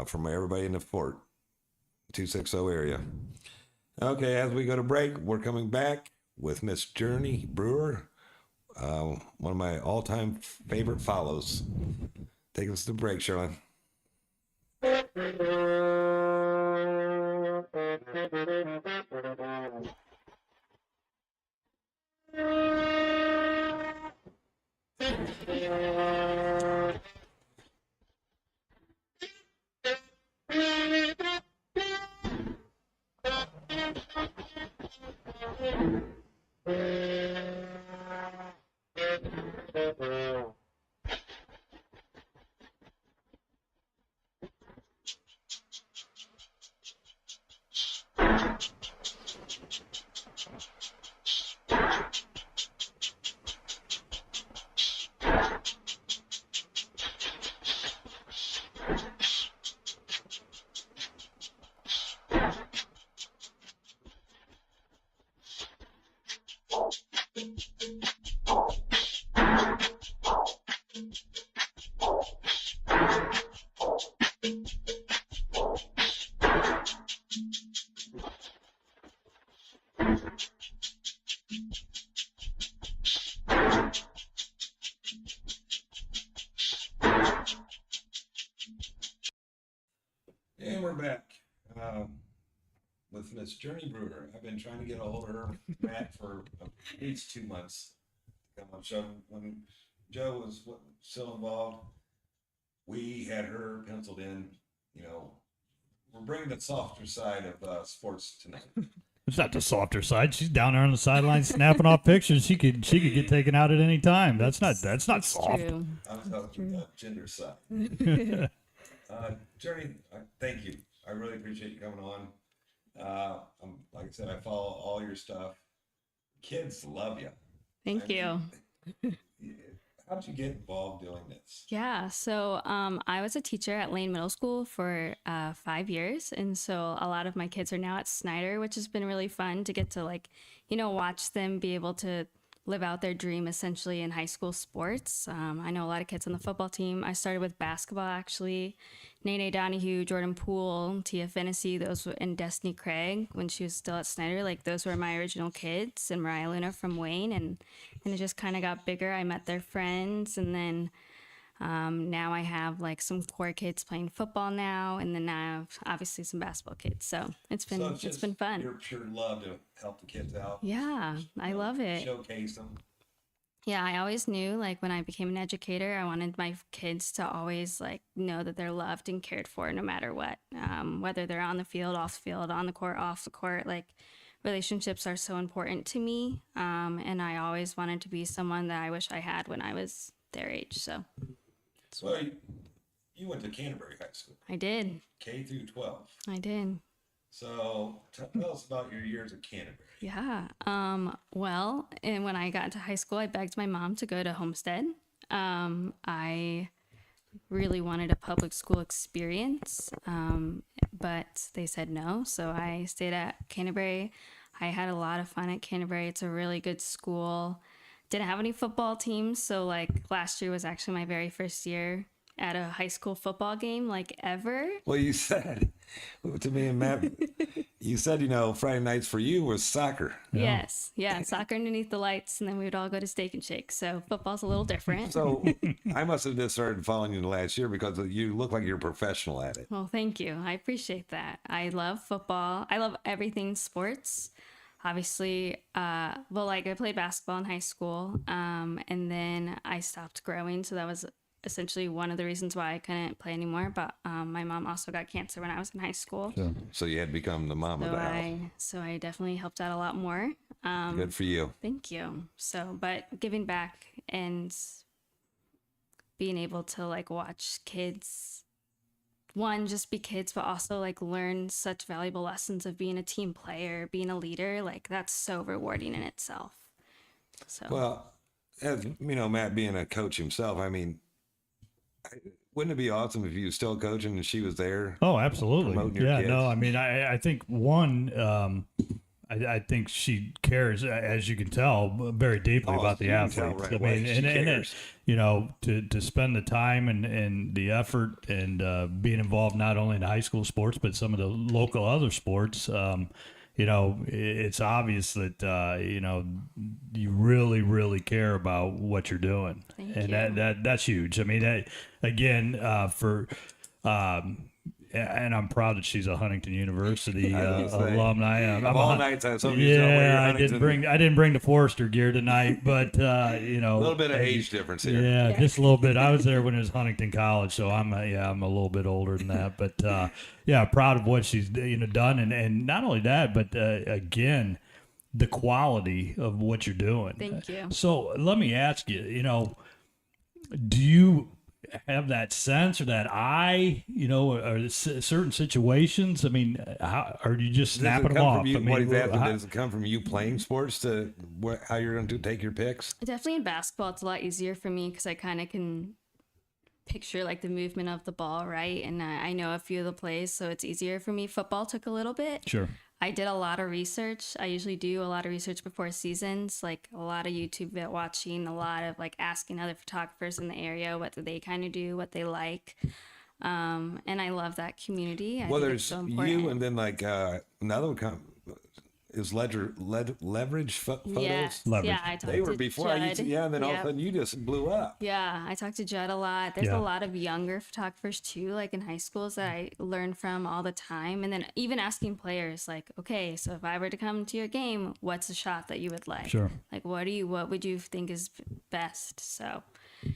S1: from everybody in the Fort 260 area. Okay, as we go to break, we're coming back with Miss Journey Brewer, one of my all-time favorite follows. Take us to break, Sherlyn. And we're back with Miss Journey Brewer. I've been trying to get a hold of her, Matt, for at least 2 months to come on show. When Joe was still involved, we had her penciled in. We're bringing the softer side of sports tonight.
S2: It's not the softer side. She's down there on the sideline snapping off pictures. She could get taken out at any time. That's not soft.
S3: True.
S1: I'm talking about gender side. Journey, thank you. I really appreciate you coming on. Like I said, I follow all your stuff. Kids love you.
S3: Thank you.
S1: How'd you get involved doing this?
S3: Yeah, so I was a teacher at Lane Middle School for 5 years, and so a lot of my kids are now at Snyder, which has been really fun to get to watch them be able to live out their dream essentially in high school sports. I know a lot of kids on the football team. I started with basketball actually. Nene Donahue, Jordan Poole, Tia Fennessy, and Destiny Craig when she was still at Snyder. Like those were my original kids, and Mariah Luna from Wayne, and it just kind of got bigger. I met their friends, and then now I have like some core kids playing football now, and then I have obviously some basketball kids. So it's been fun.
S1: Your pure love to help the kids out.
S3: Yeah, I love it.
S1: Showcase them.
S3: Yeah, I always knew like when I became an educator, I wanted my kids to always like know that they're loved and cared for no matter what. Whether they're on the field, off the field, on the court, off the court, like relationships are so important to me. And I always wanted to be someone that I wish I had when I was their age. So
S1: Well, you went to Canterbury High School,
S3: I did.
S1: K through 12.
S3: I did.
S1: So tell us about your years at Canterbury.
S3: Yeah. Well, and when I got into high school, I begged my mom to go to Homestead. I really wanted a public school experience, but they said no. So I stayed at Canterbury. I had a lot of fun at Canterbury. It's a really good school. Didn't have any football teams. So like last year was actually my very first year at a high school football game, like ever.
S1: Well, you said to me and Matt, you said, Friday nights for you was soccer.
S3: Yes. Yeah. Soccer underneath the lights. And then we would all go to Steak and Shake. So football's a little different.
S1: So I must have just started following you the last year because you look like you're a professional at it.
S3: Well, thank you. I appreciate that. I love football. I love everything sports. Obviously, like I played basketball in high school, and then I stopped growing. So that was essentially one of the reasons why I couldn't play anymore. But my mom also got cancer when I was in high school.
S1: So you had to become the mom of the house.
S3: So I definitely helped out a lot more.
S1: Good for you.
S3: Thank you. So, but giving back and being able to like watch kids, one, just be kids, but also like learn such valuable lessons of being a team player, being a leader, like that's so rewarding in itself. So
S1: Well, as Matt being a coach himself, wouldn't it be awesome if you were still coaching and she was there?
S2: Oh, absolutely.
S1: Promoting your
S2: Yeah,
S1: kids.
S2: no, I mean, I think one, I think she cares, as you can tell, very deeply about the
S1: you can tell
S2: athletes.
S1: right
S2: I
S1: away.
S2: mean,
S1: She
S2: and
S1: cares.
S2: to spend the time and the effort and being involved not only in high school sports but some of the local other sports. It's obvious that you really, really care about what you're doing,
S3: Thank
S2: and
S3: you.
S2: that's huge. I mean, and I'm proud that she's a Huntington University
S1: I was gonna say,
S2: alumni.
S1: Of all nights, I saw you wear your
S2: Yeah, I
S1: Huntington.
S2: didn't bring the Forrester gear tonight, but
S1: A little bit of age difference here.
S2: yeah, just a little bit. I was there when it was Huntington College, so I'm a little bit older than that. But proud of what she's done, and not only that, but again, the quality of what you're doing.
S3: Thank you.
S2: So let me ask you, do you have that sense or that eye, or certain situations? I mean, how are you just
S1: Does it
S2: snapping them
S1: come
S2: off?
S1: from you?
S2: I mean,
S1: What he's asking,
S2: how-
S1: does it come from you playing sports to how you're going to take your picks?
S3: Definitely in basketball, it's a lot easier for me because I kind of can picture like the movement of the ball, right? And I know a few of the plays, so it's easier for me. Football took a little bit.
S2: Sure.
S3: I did a lot of research. I usually do a lot of research before seasons, like a lot of YouTube watching, a lot of like asking other photographers in the area what they kind of do, what they like. And I love that community. I
S1: Well,
S3: think it's
S1: there's
S3: so important.
S1: you, and then like another one is leverage photos.
S3: Yes.
S2: Leverage.
S3: Yeah, I talked
S1: They were
S3: to
S1: before
S3: Judd.
S1: I used to, and then all of a
S3: Yep.
S1: sudden you just blew up.
S3: Yeah, I talked to Judd a lot. There's
S2: Yeah.
S3: a lot of younger photographers too, like in high schools that I learn from all the time. And then even asking players like, okay, so if I were to come to your game, what's a shot that you would like?
S2: Sure.
S3: Like what would you think is best? So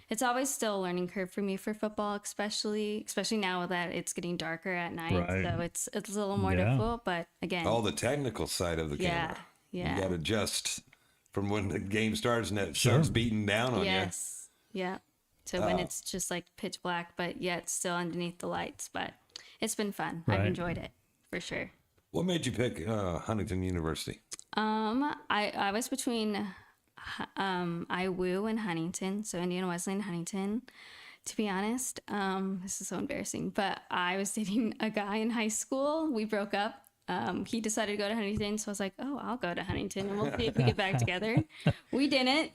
S3: it's always still a learning curve for me for football, especially now that it's getting darker at night.
S2: Right.
S3: So it's a little more
S2: Yeah.
S3: difficult, but again,
S1: All the technical side of the
S3: yeah.
S1: camera.
S3: Yeah.
S1: You got to adjust from when the game starts and that
S2: Sure.
S1: sun's beating down on
S3: Yes. Yeah. So when it's just like pitch black, but yet still underneath the lights. But it's been fun.
S2: Right.
S3: I've enjoyed it for sure.
S1: you. What made you pick Huntington University?
S3: I was between IWU and Huntington, so Indiana Wesleyan Huntington. To be honest, this is so embarrassing, but I was dating a guy in high school. We broke up he decided to go to Huntington, so I was like, oh, I'll go to Huntington and we'll see if we get back together. We didn't,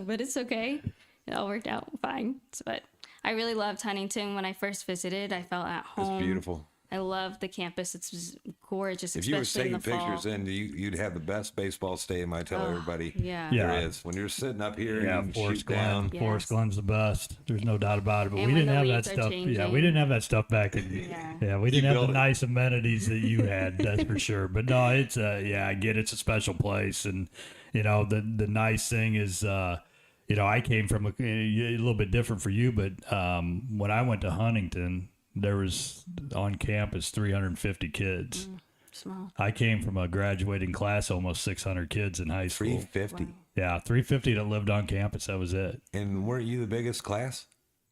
S3: but it's okay. It all worked out fine. But I really loved Huntington. When I first visited, I felt at home.
S1: It's beautiful.
S3: I love the campus. It's just gorgeous,
S1: If you were
S3: especially in
S1: taking
S3: the fall.
S1: pictures, then you'd have the best baseball stadium. I tell everybody,
S3: Yeah.
S2: Yeah.
S1: there is. When you're sitting up here
S2: Yeah,
S1: and you
S2: Forest
S1: shoot down,
S2: Glen. Forest
S3: Yes.
S2: Glen's the best. There's no doubt about it. But
S3: And
S2: we
S3: when
S2: didn't
S3: the
S2: have that
S3: leaves are
S2: stuff. Yeah, we
S3: changing.
S2: didn't have that stuff back in.
S3: Yeah.
S2: We didn't have
S1: built
S2: the
S1: it.
S2: nice amenities that you had. That's for sure. But no, it's I get it's a special place, and the nice thing is. I came from a little bit different for you, but when I went to Huntington, there was on campus 350 kids.
S3: Small.
S2: I came from a graduating class, almost 600 kids in high school.
S1: 350.
S2: Yeah, 350 that lived on campus. That was it.
S1: And weren't you the biggest class?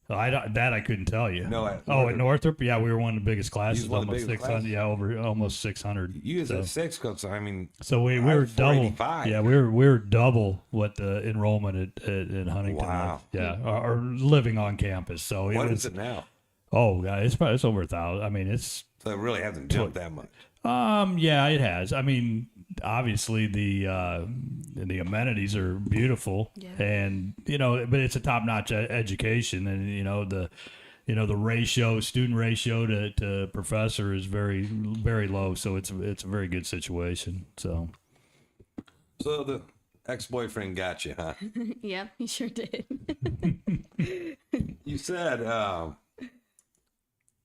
S2: I couldn't tell you.
S1: No, at
S2: at Northrop, yeah, we were one of the biggest classes,
S1: You was one of the
S2: almost
S1: biggest
S2: 600.
S1: classes?
S2: Yeah, over almost 600.
S1: You was
S2: so.
S1: at 6 because, I mean,
S2: So we
S1: I
S2: were
S1: was
S2: double.
S1: 485.
S2: Yeah, we were double what the enrollment at Huntington.
S1: Wow.
S2: Was. Yeah, or living on campus. So it
S1: what
S2: was.
S1: is it now?
S2: Oh, yeah, it's over 1,000. I mean, it's.
S1: So it really hasn't jumped that much.
S2: Yeah, it has. I mean, obviously the amenities are beautiful,
S3: Yeah.
S2: and but it's a top-notch education, and the student ratio to professor is very, very low, so it's a very good situation. So
S1: So the ex-boyfriend got you, huh?
S3: Yep, he sure did.
S1: You said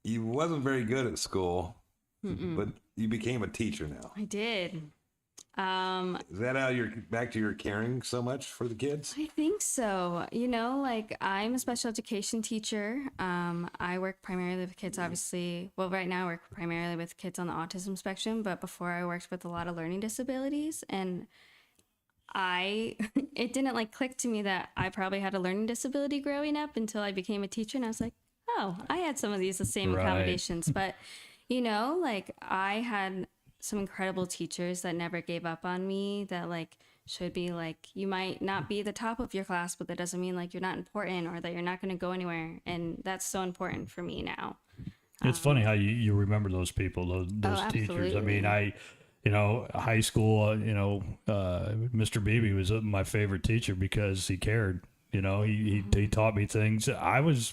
S1: you wasn't very good at school, but you became a teacher now.
S3: I did.
S1: Is that how you're back to your caring so much for the kids?
S3: I think so. I'm a special education teacher. I work primarily with kids, obviously. Well, right now I work primarily with kids on the autism spectrum, but before I worked with a lot of learning disabilities. And it didn't click to me that I probably had a learning disability growing up until I became a teacher. And I was like, oh, I had some of the same
S2: Right.
S3: accommodations. But, I had some incredible teachers that never gave up on me, that should be you might not be the top of your class, but that doesn't mean you're not important or that you're not going to go anywhere. And that's so important for me now.
S2: it's funny how you remember those people, those teachers. I mean, high school, Mr. Beebe was my favorite teacher because he cared. He taught me things. I was,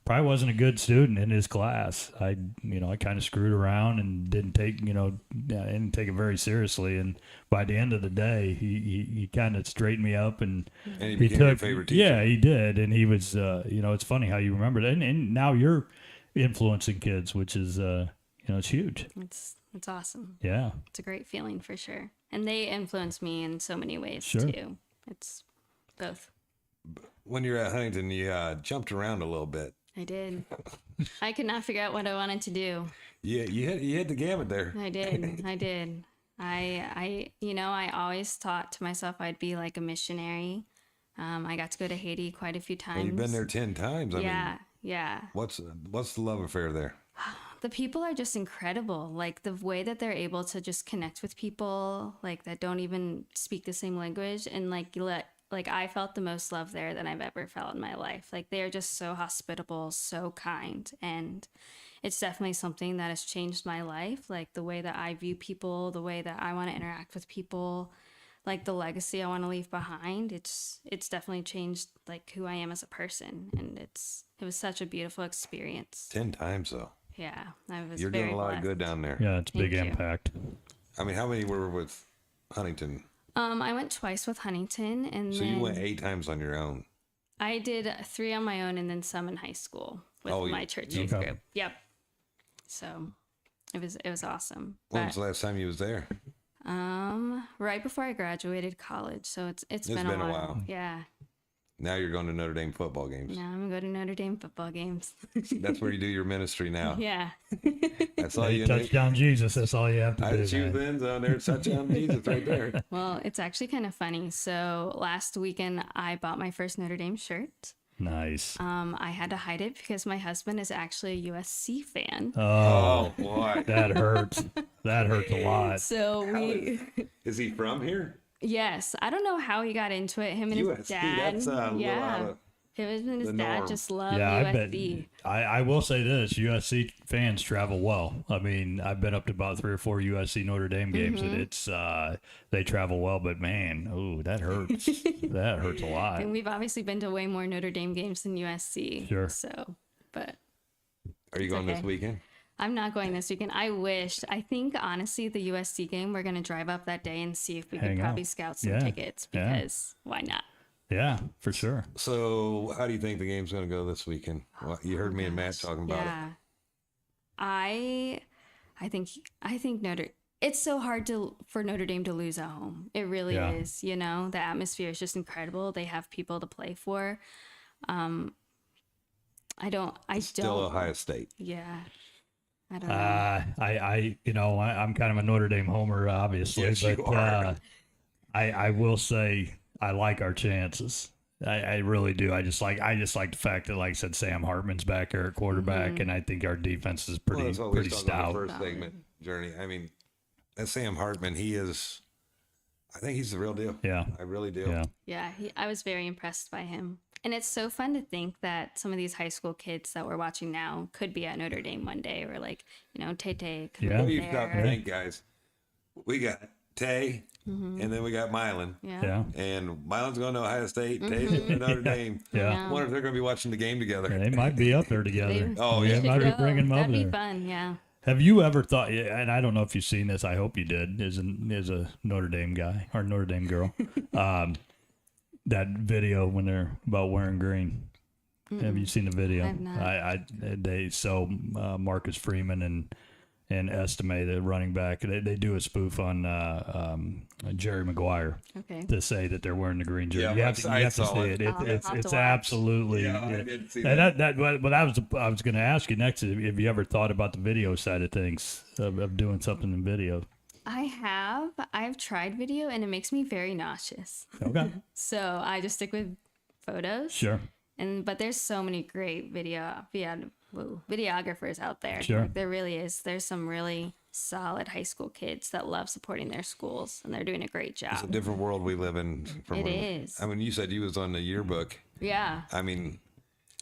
S2: probably wasn't a good student in his class. I kind of screwed around and didn't take it very seriously. And by the end of the day, he kind of straightened me up and
S1: And he became your favorite teacher.
S2: Yeah, he did. And he was, it's funny how you remember that. And now you're influencing kids, which is, it's huge.
S3: It's awesome.
S2: Yeah.
S3: It's a great feeling for sure. And they influence me in so many ways
S2: Sure.
S3: too. It's both.
S1: When you're at Huntington, you jumped around a little bit.
S3: I did. I could not figure out what I wanted to do.
S1: Yeah, you hit the gamut there.
S3: I did. I did. I always thought to myself I'd be like a missionary. I got to go to Haiti quite a few times.
S1: Well, you've been there 10 times. I
S3: Yeah,
S1: mean,
S3: yeah.
S1: what's the love affair there?
S3: The people are just incredible. The way that they're able to just connect with people that don't even speak the same language, and I felt the most love there than I've ever felt in my life. They are just so hospitable, so kind, and it's definitely something that has changed my life. The way that I view people, the way that I want to interact with people, the legacy I want to leave behind. It's definitely changed who I am as a person, and it was such a beautiful experience.
S1: 10 times though.
S3: Yeah, I was.
S1: You're
S3: very
S1: doing a lot
S3: blessed.
S1: of good down there.
S2: Yeah, it's a big
S3: Thank you.
S2: impact.
S1: I mean, how many were with Huntington?
S3: I went twice with Huntington, and
S1: So
S3: then
S1: you went 8 times on your own.
S3: I did 3 on my own, and then some in high school with
S1: Oh,
S3: my church youth
S2: okay.
S3: group. Yep. So it was awesome.
S1: When
S3: But,
S1: was the last time you was there?
S3: right before I graduated college, so it's been a while. Yeah.
S1: Now you're going to Notre Dame football games.
S3: Now I'm going to Notre Dame football games.
S1: That's where you do your ministry now.
S3: Yeah.
S1: That's all you need.
S2: Touchdown Jesus. That's all you have to
S1: I
S2: do.
S1: choose
S2: man.
S1: the end zone there. Touchdown Jesus right there.
S3: Well, it's actually kind of funny. So last weekend I bought my first Notre Dame shirt.
S2: Nice.
S3: I had to hide it because my husband is actually a USC fan.
S1: Oh boy.
S2: That hurts. That hurts a lot.
S3: So
S1: Is he from here?
S3: yes, I don't know how he got into it. Him and his
S1: USC.
S3: dad.
S1: That's a little
S3: yeah.
S1: out of.
S3: Him and his
S1: the
S3: dad
S1: norm.
S3: just love
S2: Yeah, I bet.
S3: USC.
S2: I will say this: USC fans travel well. I mean, I've been up to about 3 or 4 USC Notre Dame games, and it's they travel well. But man, oh, that hurts. That hurts a lot.
S3: And we've obviously been to way more Notre Dame games than USC.
S2: Sure.
S3: So, but
S1: Are you going this
S3: okay.
S1: weekend?
S3: I'm not going this weekend. I wish. I think honestly, the USC game, we're gonna drive up that day and see if we
S2: Hang
S3: could
S2: out.
S3: probably scout some
S2: Yeah.
S3: tickets
S2: Yeah.
S3: because why not?
S2: Yeah, for sure.
S1: So, how do you think the game's going to go this weekend? Well, you heard me and Matt talking about it.
S3: Yeah. I think Notre. It's so hard for Notre Dame to lose at home. It really
S2: Yeah.
S3: is. You know, the atmosphere is just incredible. They have people to play for. I
S1: Still
S3: don't.
S1: Ohio State.
S3: Yeah. I don't know.
S2: I'm kind of a Notre Dame homer, obviously,
S1: Yes, you
S2: but
S1: are.
S2: I will say I like our chances. I really do. I just like the fact that, like I said, Sam Hartman's back there at quarterback, and I think our defense is
S1: Well,
S2: pretty
S1: that's what we
S2: pretty
S1: was talking about
S2: stout.
S1: in the first segment, Journey. I mean, that Sam Hartman, I think he's the real deal.
S2: Yeah,
S1: I really do.
S2: yeah,
S3: Yeah, I was very impressed by him. And it's so fun to think that some of these high school kids that we're watching now could be at Notre Dame one day, or like, Tay could
S2: Yeah.
S1: What
S3: be
S1: do you stop
S3: there.
S1: and think, guys? We got Tay, and then we got Milan.
S3: Yeah.
S2: yeah.
S1: And Milan's going to Ohio State. Tay's going to Notre Dame.
S2: Yeah.
S1: I wonder if they're going to be watching the game together.
S2: They might be up there together.
S1: Oh,
S3: They
S1: yeah.
S3: should
S2: Might be
S3: go.
S2: bringing them up
S3: That'd be
S2: there.
S3: fun, yeah.
S2: Have you ever thought? And I don't know if you've seen this. I hope you did. As a Notre Dame guy or Notre Dame girl, that video when they're about wearing green. Have you seen the video?
S3: I've not.
S2: Marcus Freeman and Estime, the running back, they do a spoof on Jerry Maguire
S3: Okay.
S2: to say that they're wearing the green jersey.
S1: Yeah,
S2: you have to,
S1: I
S2: you have to
S1: saw
S2: see
S1: it.
S2: it.
S3: I'll have
S2: It's
S3: to watch.
S2: absolutely.
S1: Yeah, I did see
S2: and but I was going to ask you next if you ever thought about the video side of things of doing something in video.
S3: I've tried video and it makes me very nauseous.
S2: Okay,
S3: So I just stick with photos.
S2: sure.
S3: But there's so many great videographers out there.
S2: Sure.
S3: Like, there really is. There's some really solid high school kids that love supporting their schools, and they're doing a great
S1: It's a
S3: job.
S1: different world we live in.
S3: It is.
S1: I mean, you said you was on the yearbook.
S3: Yeah,
S1: I mean,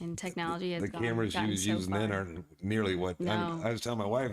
S3: and technology has
S1: the cameras you
S3: gotten
S1: was
S3: so
S1: using then
S3: far.
S1: aren't nearly what.
S3: No.
S1: I was telling my wife,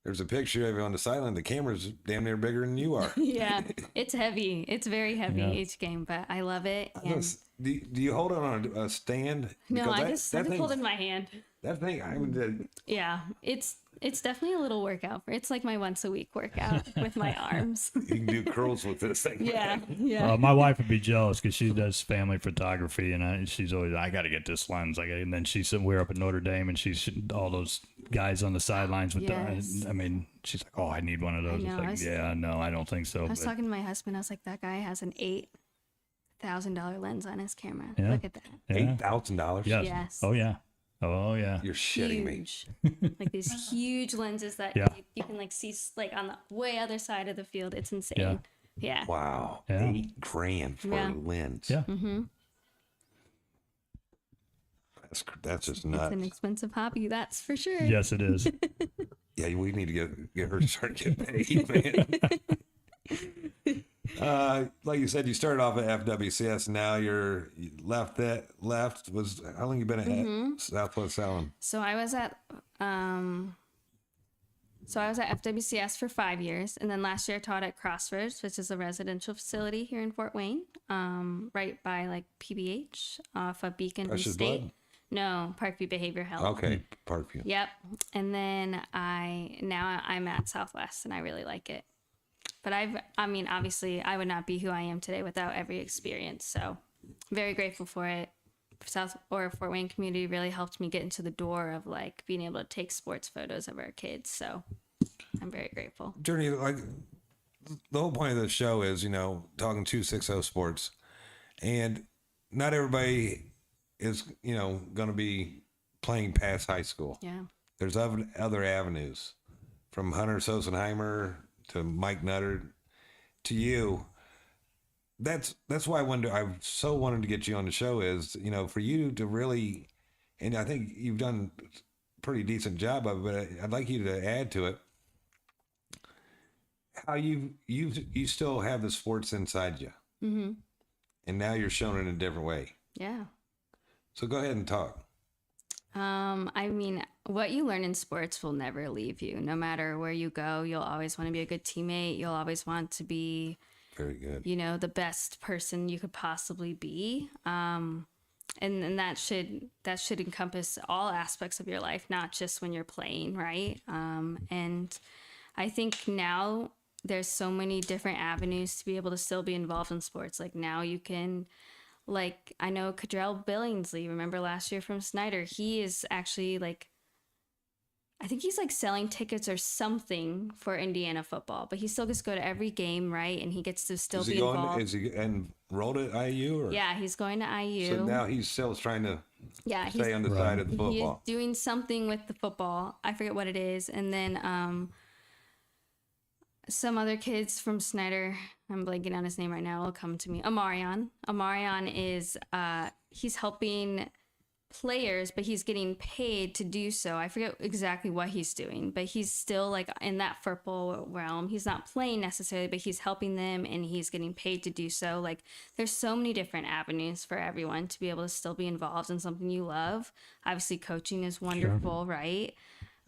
S1: there's a picture of you on the sideline. The camera's damn near bigger than you are.
S3: Yeah, it's heavy. It's very heavy
S2: Yeah.
S3: each game, but I love it. And
S1: Do you hold it on a stand?
S3: no,
S1: Because
S3: I just hold it in my hand.
S1: that thing. I would.
S3: Yeah, it's definitely a little workout. It's like my once a week workout with my arms.
S1: You can do curls with this thing.
S3: Yeah, yeah.
S2: My wife would be jealous because she does family photography, and she's always, I got to get this lens. And then she said, we're up at Notre Dame, and she's all those guys on the sidelines with
S3: Yes.
S2: I mean, she's like, oh, I need one of those.
S3: know,
S2: It's
S3: I
S2: like,
S3: was-
S2: yeah, no, I don't think so.
S3: I was
S2: but-
S3: talking to my husband. I was like, that guy has an $8,000 lens on his camera.
S2: Yeah.
S3: Look at that.
S2: yeah.
S1: $8,000.
S2: Yes.
S3: Yes.
S2: Oh yeah. Oh yeah.
S1: You're shitting me.
S3: Huge. Like these huge lenses that
S2: Yeah.
S3: you can like see like on the way other side of the field. It's insane.
S2: Yeah.
S3: Yeah.
S1: Wow.
S2: Yeah.
S1: $8,000 for
S3: Yeah.
S1: a lens.
S2: Yeah.
S1: That's just
S3: It's
S1: nuts.
S3: an expensive hobby, that's for sure.
S2: Yes, it is.
S1: Yeah, we need to get her to start getting paid, man. Like you said, you started off at FWCS. Now you left. Was how long you been at Southwest Salem?
S3: So I was at FWCS for 5 years, and then last year I taught at Crossroads, which is a residential facility here in Fort Wayne, right by like PBH off of Beacon and
S1: Precious
S3: State.
S1: Blood?
S3: No, Parkview Behavior Health.
S1: Okay, Parkview.
S3: Yep. And then I'm at Southwest, and I really like it. But obviously I would not be who I am today without every experience. So very grateful for it. Fort Wayne community really helped me get into the door of like being able to take sports photos of our kids. So I'm very grateful.
S1: Journey, like the whole point of the show is, talking 260 sports, and not everybody is, going to be playing past high school.
S3: Yeah.
S1: There's other avenues, from Hunter Sosenheimer to Mike Nutter to you. That's why I so wanted to get you on the show is, for you to really, and I think you've done a pretty decent job of it, but I'd like you to add to it how you still have the sports inside you.
S3: Mm-hmm.
S1: And now you're showing it in a different way.
S3: Yeah.
S1: So go ahead and talk.
S3: I mean, what you learn in sports will never leave you. No matter where you go, you'll always want to be a good teammate. You'll always want to be,
S1: Very good.
S3: you know, the best person you could possibly be. And that should encompass all aspects of your life, not just when you're playing, right? And I think now there's so many different avenues to be able to still be involved in sports. Like now you can, like, I know Cadrell Billingsley, remember last year from Snyder, he is actually like, I think he's like selling tickets or something for Indiana football, but he still gets to go to every game, right? And he gets to still
S1: Is
S3: be
S1: he going?
S3: involved.
S1: Is he enrolled at IU? Or?
S3: Yeah, he's going to IU.
S1: So now he's still trying to
S3: Yeah,
S1: stay on the side of the
S3: he is
S1: football.
S3: doing something with the football. I forget what it is. And then some other kids from Snyder, I'm blanking on his name right now, it'll come to me. Amarion is he's helping players, but he's getting paid to do so. I forget exactly what he's doing, but he's still like in that football realm. He's not playing necessarily, but he's helping them and he's getting paid to do so. Like there's so many different avenues for everyone to be able to still be involved in something you love. Obviously coaching is wonderful, right?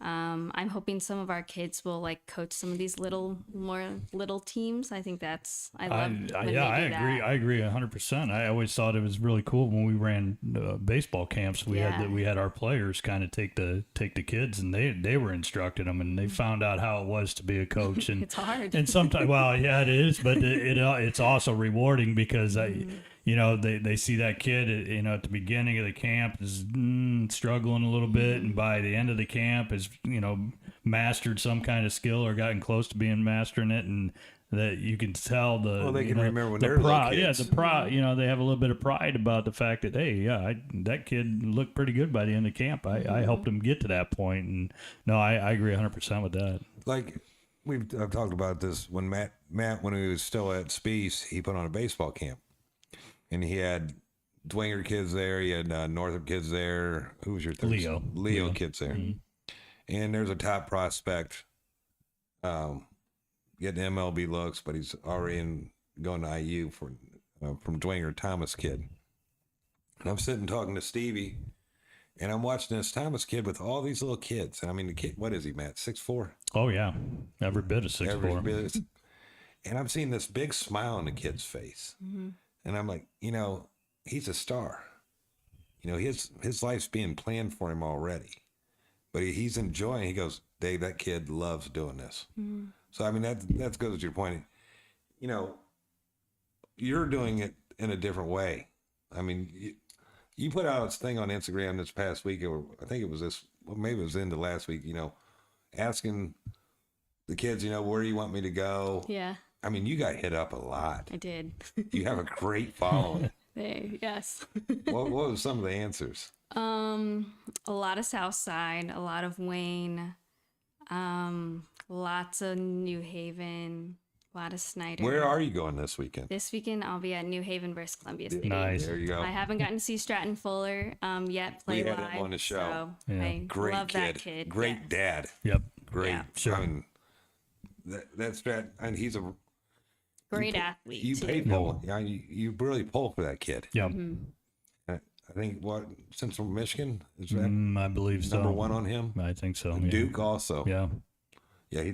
S3: I'm hoping some of our kids will like coach some of these little teams. I think I love when they do
S2: I
S3: that.
S2: agree. I agree 100%. I always thought it was really cool when we ran baseball camps. We had our players kind of take the kids, and they were instructing them, and they found out how it was to be a coach. And
S3: It's hard.
S2: And sometimes, well, yeah, it is, but it's also rewarding because you know, they see that kid, you know, at the beginning of the camp is struggling a little bit, and by the end of the camp is, you know, mastered some kind of skill or gotten close to being mastering it, and that you can tell
S1: they can remember when
S2: the
S1: they're little
S2: pride. Yeah,
S1: kids.
S2: the pride. You know, they have a little bit of pride about the fact that that kid looked pretty good by the end of camp. I helped him get to that point, and no, I agree 100% with that.
S1: Like I've talked about this when Matt when he was still at Speece, he put on a baseball camp, and he had Dwenger kids there, he had Northrop kids there. Who was your third? Leo kids there, and there's a top prospect, getting MLB looks, but he's already going to IU from Dwenger, Thomas kid. And I'm sitting talking to Stevie, and I'm watching this Thomas kid with all these little kids. And I mean, the kid, what is he, Matt? 6'4"?
S2: Oh yeah, every bit of 6'4".
S1: And I'm seeing this big smile on the kid's face. And I'm like, you know, he's a star. You know, his life's being planned for him already. But he's enjoying. He goes, Dave, that kid loves doing this. So I mean, that goes to your point. You know, you're doing it in a different way. I mean, you put out this thing on Instagram this past week, or I think it was maybe it was into last week. You know, asking the kids, you know, where do you want me to go?
S3: Yeah,
S1: I mean, you got hit up a lot.
S3: I did.
S1: You have a great following.
S3: Yes.
S1: What were some of the answers?
S3: A lot of Southside, a lot of Wayne, lots of New Haven, a lot of Snyder.
S1: Where are you going this weekend?
S3: This weekend I'll be at New Haven versus Columbia State.
S2: Nice.
S1: There you go.
S3: I haven't gotten to see Stratton Fuller yet play
S1: We had
S3: live.
S1: him on the show.
S3: So
S2: Yeah.
S3: I
S1: Great
S3: love
S1: kid.
S3: that kid.
S1: Great
S3: Yes.
S1: dad.
S2: Yep.
S1: Great.
S3: Yeah.
S2: Sure.
S1: I mean, that's Strat, and he's a
S3: Great athlete.
S1: You
S3: too.
S1: pay pull. Yeah, you really pull for that kid.
S2: Yep.
S1: I think Central Michigan is that
S2: I believe so.
S1: number one on him.
S2: I think so. Yeah.
S1: Duke also.
S2: Yeah.
S1: Yeah,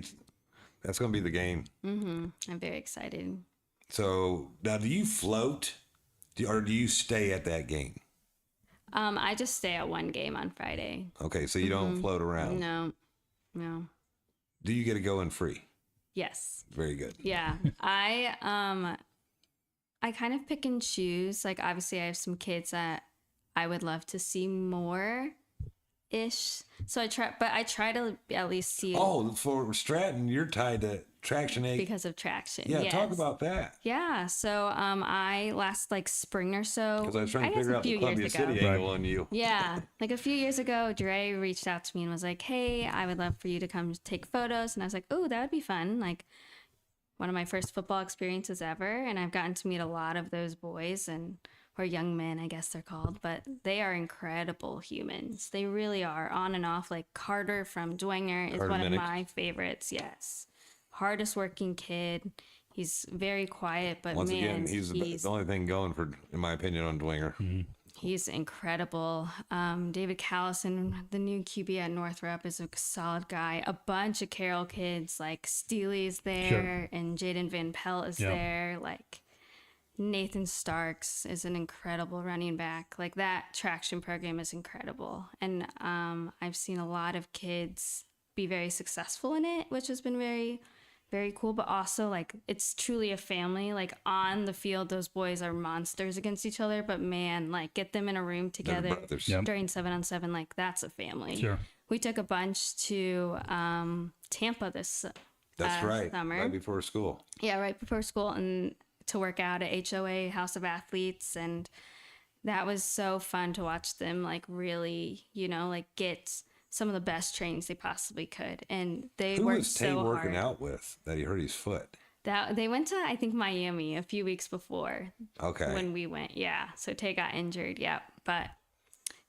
S1: that's going to be the game.
S3: I'm very excited.
S1: So now, do you float, or do you stay at that game?
S3: I just stay at one game on Friday.
S1: Okay, so you don't float around.
S3: No.
S1: Do you get to go in free?
S3: Yes.
S1: Very good.
S3: Yeah. I kind of pick and choose. Like obviously I have some kids that I would love to see more ish. So I try to at least see
S1: Oh, for Stratton, you're tied to Traction 8.
S3: because of traction.
S1: Yeah,
S3: yes.
S1: talk about that.
S3: Yeah. So I last like spring or so.
S1: Because I was trying to
S3: guess
S1: figure
S3: a
S1: out the
S3: few
S1: Columbia
S3: years
S1: City
S3: ago.
S1: angle on you.
S3: Yeah. Like a few years ago, Dre reached out to me and was like, hey, I would love for you to come take photos. And I was like, oh, that would be fun. Like one of my first football experiences ever. And I've gotten to meet a lot of those boys or young men, I guess they're called, but they are incredible humans. They really are, on and off. Like Carter from Dwenger is
S1: Carter
S3: one of
S1: Minnick.
S3: my favorites. Yes. Hardest working kid. He's very quiet, but
S1: Once
S3: man,
S1: again, he's the only thing going for, in my opinion, on Dwenger.
S3: He's incredible. David Callison, the new QB at Northrop, is a solid guy. A bunch of Carroll kids, like Steely's there, and Jaden Van Pelt is there. Like Nathan Starks is an incredible running back. Like that traction program is incredible. And I've seen a lot of kids be very successful in it, which has been very, very cool. But also, like, it's truly a family. Like on the field, those boys are monsters against each other. But man, like get them in a room together
S1: brothers.
S3: during 7-on-7, like that's a family.
S2: Sure.
S3: We took a bunch to Tampa this
S1: That's right.
S3: summer.
S1: Right before school.
S3: Yeah, right before school, and to work out at HOA, House of Athletes, and that was so fun to watch them like really, like get some of the best trainings they possibly could. And they
S1: Who
S3: worked
S1: was Tay
S3: so
S1: working
S3: hard.
S1: out with that he hurt his foot?
S3: That they went to, I think, Miami a few weeks before
S1: Okay.
S3: when we went. Yeah, so Tay got injured. Yeah, but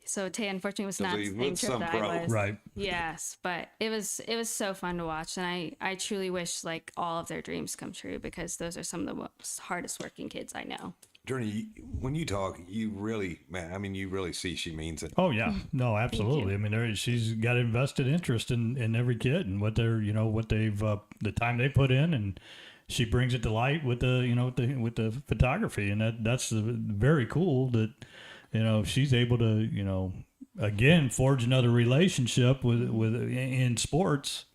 S3: so Tay unfortunately was
S1: So
S3: not
S1: he's
S3: the same
S1: with
S3: trip
S1: some
S3: that
S1: pro.
S3: I was.
S2: Right.
S3: Yes, but it was so fun to watch, and I truly wish like all of their dreams come true, because those are some of the most hardest working kids I know.
S1: Journey, when you talk, you really, man, I mean, you really see she means it.
S2: Oh yeah, no, absolutely. I mean, she's got invested interest in every kid and what they're, what they've, the time they put in, and she brings it to light with the, with the photography, and that's very cool that, she's able to, again, forge another relationship with in sports,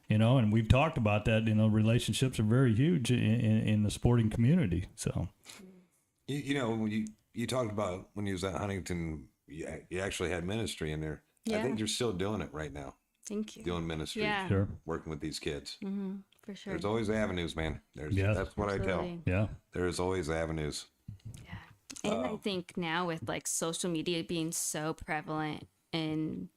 S2: and we've talked about that. Relationships are very huge in the sporting community. So.
S1: When you talked about when you was at Huntington, you actually had ministry in there. I
S3: Yeah.
S1: think you're still doing it right now,
S3: Thank you.
S1: doing ministry,
S3: Yeah,
S2: Sure.
S1: working with these kids.
S3: for sure.
S1: There's always avenues, man.
S2: Yes.
S1: That's what I tell.
S3: Absolutely.
S2: Yeah.
S1: There's always avenues.
S3: Yeah. And I think now with like social media being so prevalent in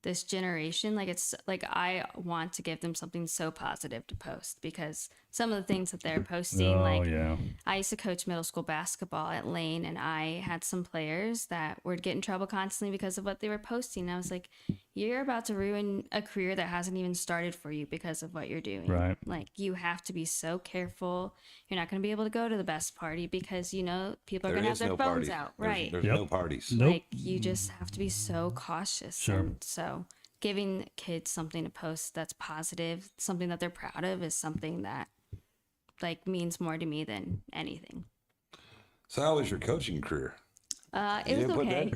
S3: this generation, like it's like I want to give them something so positive to post, because some of the things that they're posting,
S2: Oh
S3: like
S2: yeah.
S3: I used to coach middle school basketball at Lane, and I had some players that would get in trouble constantly because of what they were posting. I was like, you're about to ruin a career that hasn't even started for you because of what you're doing.
S2: Right.
S3: Like you have to be so careful. You're not going to be able to go to the best party because, people are
S1: There
S3: going to have
S1: is
S3: their
S1: no
S3: phones
S1: party.
S3: out.
S1: There's,
S3: Right.
S1: There's
S2: Yep.
S1: no parties.
S2: Nope.
S3: Like you just have to be so cautious.
S2: Sure.
S3: And so giving kids something to post that's positive, something that they're proud of, is something that like means more to me than anything.
S1: So how was your coaching career?
S3: It was okay.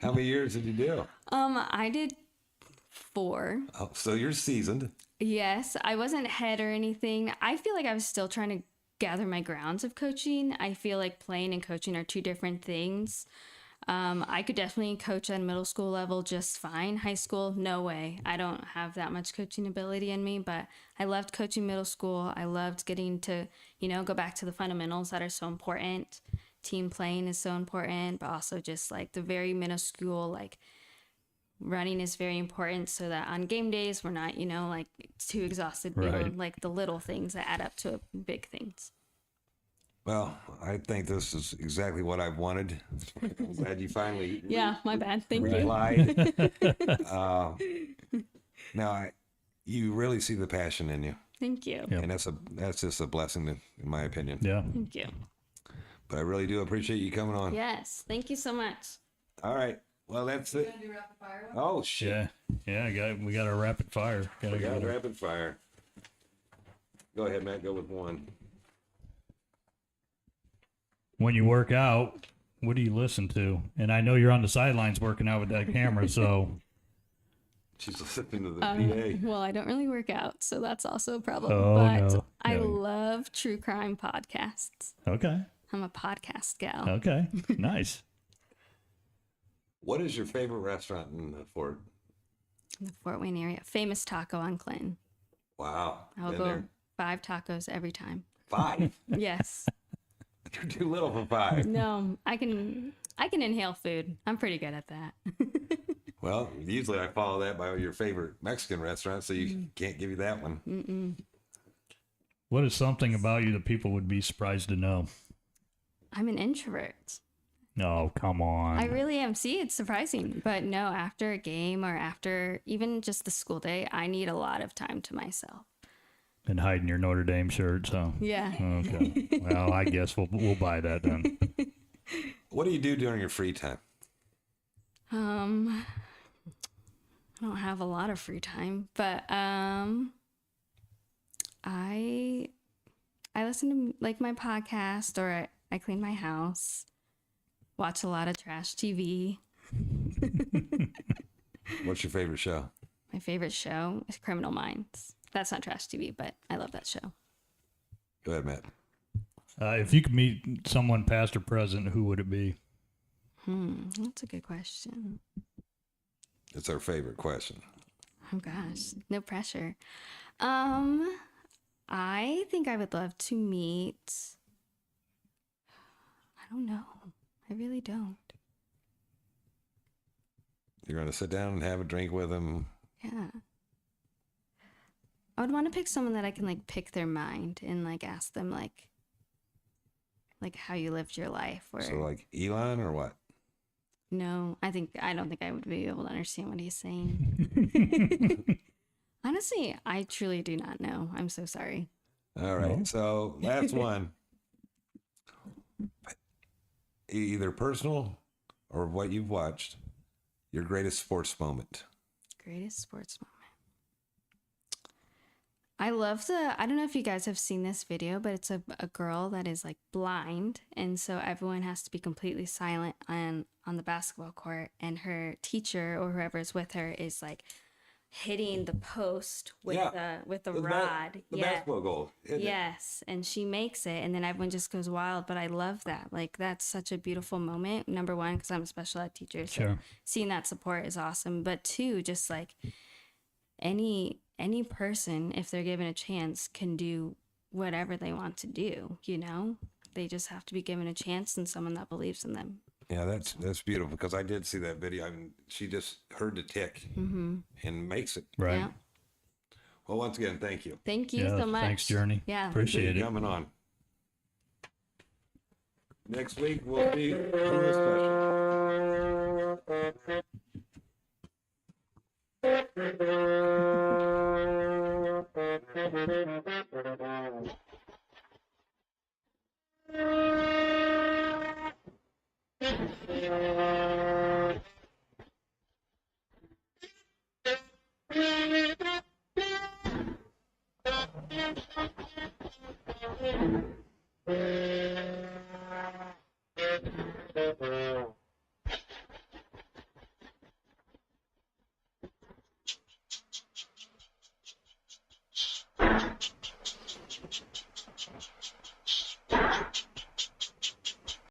S1: How many years did you do?
S3: I did 4.
S1: Oh, so you're seasoned.
S3: Yes, I wasn't head or anything. I feel like I was still trying to gather my grounds of coaching. I feel like playing and coaching are two different things. I could definitely coach at middle school level just fine. High school, no way. I don't have that much coaching ability in me, but I loved coaching middle school. I loved getting to, go back to the fundamentals that are so important. Team playing is so important, but also just like the very minuscule, like running is very important, so that on game days we're not, like too exhausted,
S2: Right.
S3: like the little things that add up to big things.
S1: Well, I think this is exactly what I wanted. I'm glad you finally
S3: Yeah, my bad. Thank you.
S1: replied. Now, you really see the passion in you,
S3: Thank you.
S2: Yep.
S1: and that's just a blessing, in my opinion.
S2: Yeah.
S3: Thank you.
S1: But I really do appreciate you coming on.
S3: Yes, thank you so much.
S1: All right. Well, that's it. Oh shit!
S2: Yeah. We got our rapid fire.
S1: We got rapid fire. Go ahead, Matt. Go with one.
S2: When you work out, what do you listen to? And I know you're on the sidelines working out with that camera, so
S1: She's listening to the PA.
S3: Well, I don't really work out, so that's also a problem.
S2: Oh,
S3: but
S2: no.
S3: I
S2: No.
S3: love true crime podcasts.
S2: okay.
S3: I'm a podcast gal.
S2: Okay. Nice.
S1: What is your favorite restaurant in Fort?
S3: In the Fort Wayne area. Famous Taco on Clinton.
S1: Wow.
S3: I'll
S1: Been
S3: go
S1: there.
S3: 5 tacos every time.
S1: 5.
S3: Yes.
S1: You're too little for 5.
S3: No, I can inhale food. I'm pretty good at that.
S1: Well, usually I follow that by your favorite Mexican restaurant, so you can't give you that one.
S2: What is something about you that people would be surprised to know?
S3: I'm an introvert.
S2: Oh, come on.
S3: I really am. See, it's surprising. But no, after a game or after even just the school day, I need a lot of time to myself.
S2: And hiding your Notre Dame shirt, so.
S3: Yeah.
S2: Okay. Well, I guess we'll buy that then.
S1: What do you do during your free time?
S3: I don't have a lot of free time, but I listen to like my podcast, or I clean my house, watch a lot of trash TV.
S1: What's your favorite show?
S3: My favorite show is Criminal Minds. That's not trash TV, but I love that show.
S1: Go ahead, Matt.
S2: If you could meet someone past or present, who would it be?
S3: That's a good question.
S1: It's our favorite question.
S3: Oh gosh, no pressure. I think I would love to meet. I don't know. I really don't.
S1: You're going to sit down and have a drink with them.
S3: Yeah. I would want to pick someone that I can like pick their mind and like ask them like how you lived your life, or
S1: So like Elon or what?
S3: no, I don't think I would be able to understand what he's saying. Honestly, I truly do not know. I'm so sorry.
S1: All right.
S2: No.
S1: So last one. Either personal or what you've watched. Your greatest sports moment.
S3: Greatest sports moment. I don't know if you guys have seen this video, but it's a girl that is like blind. And so everyone has to be completely silent on the basketball court. And her teacher or whoever is with her is like hitting the post with the rod.
S1: The
S3: Yeah.
S1: basketball goal. isn't it?
S3: Yes, and she makes it, and then everyone just goes wild. But I love that. Like, that's such a beautiful moment. Number one, because I'm a special ed teacher, so
S2: Sure.
S3: seeing that support is awesome. But two, just like any person, if they're given a chance, can do whatever they want to do. You know, they just have to be given a chance and someone that believes in them.
S1: Yeah, that's beautiful because I did see that video. I mean, she just heard the tick and makes it.
S2: Right.
S3: Yeah.
S1: Well, once again, thank you.
S3: Thank you
S2: Yeah,
S3: so much.
S2: thanks, Journey.
S3: Yeah.
S2: Appreciate it.
S1: Coming on. Next week we'll be doing a special.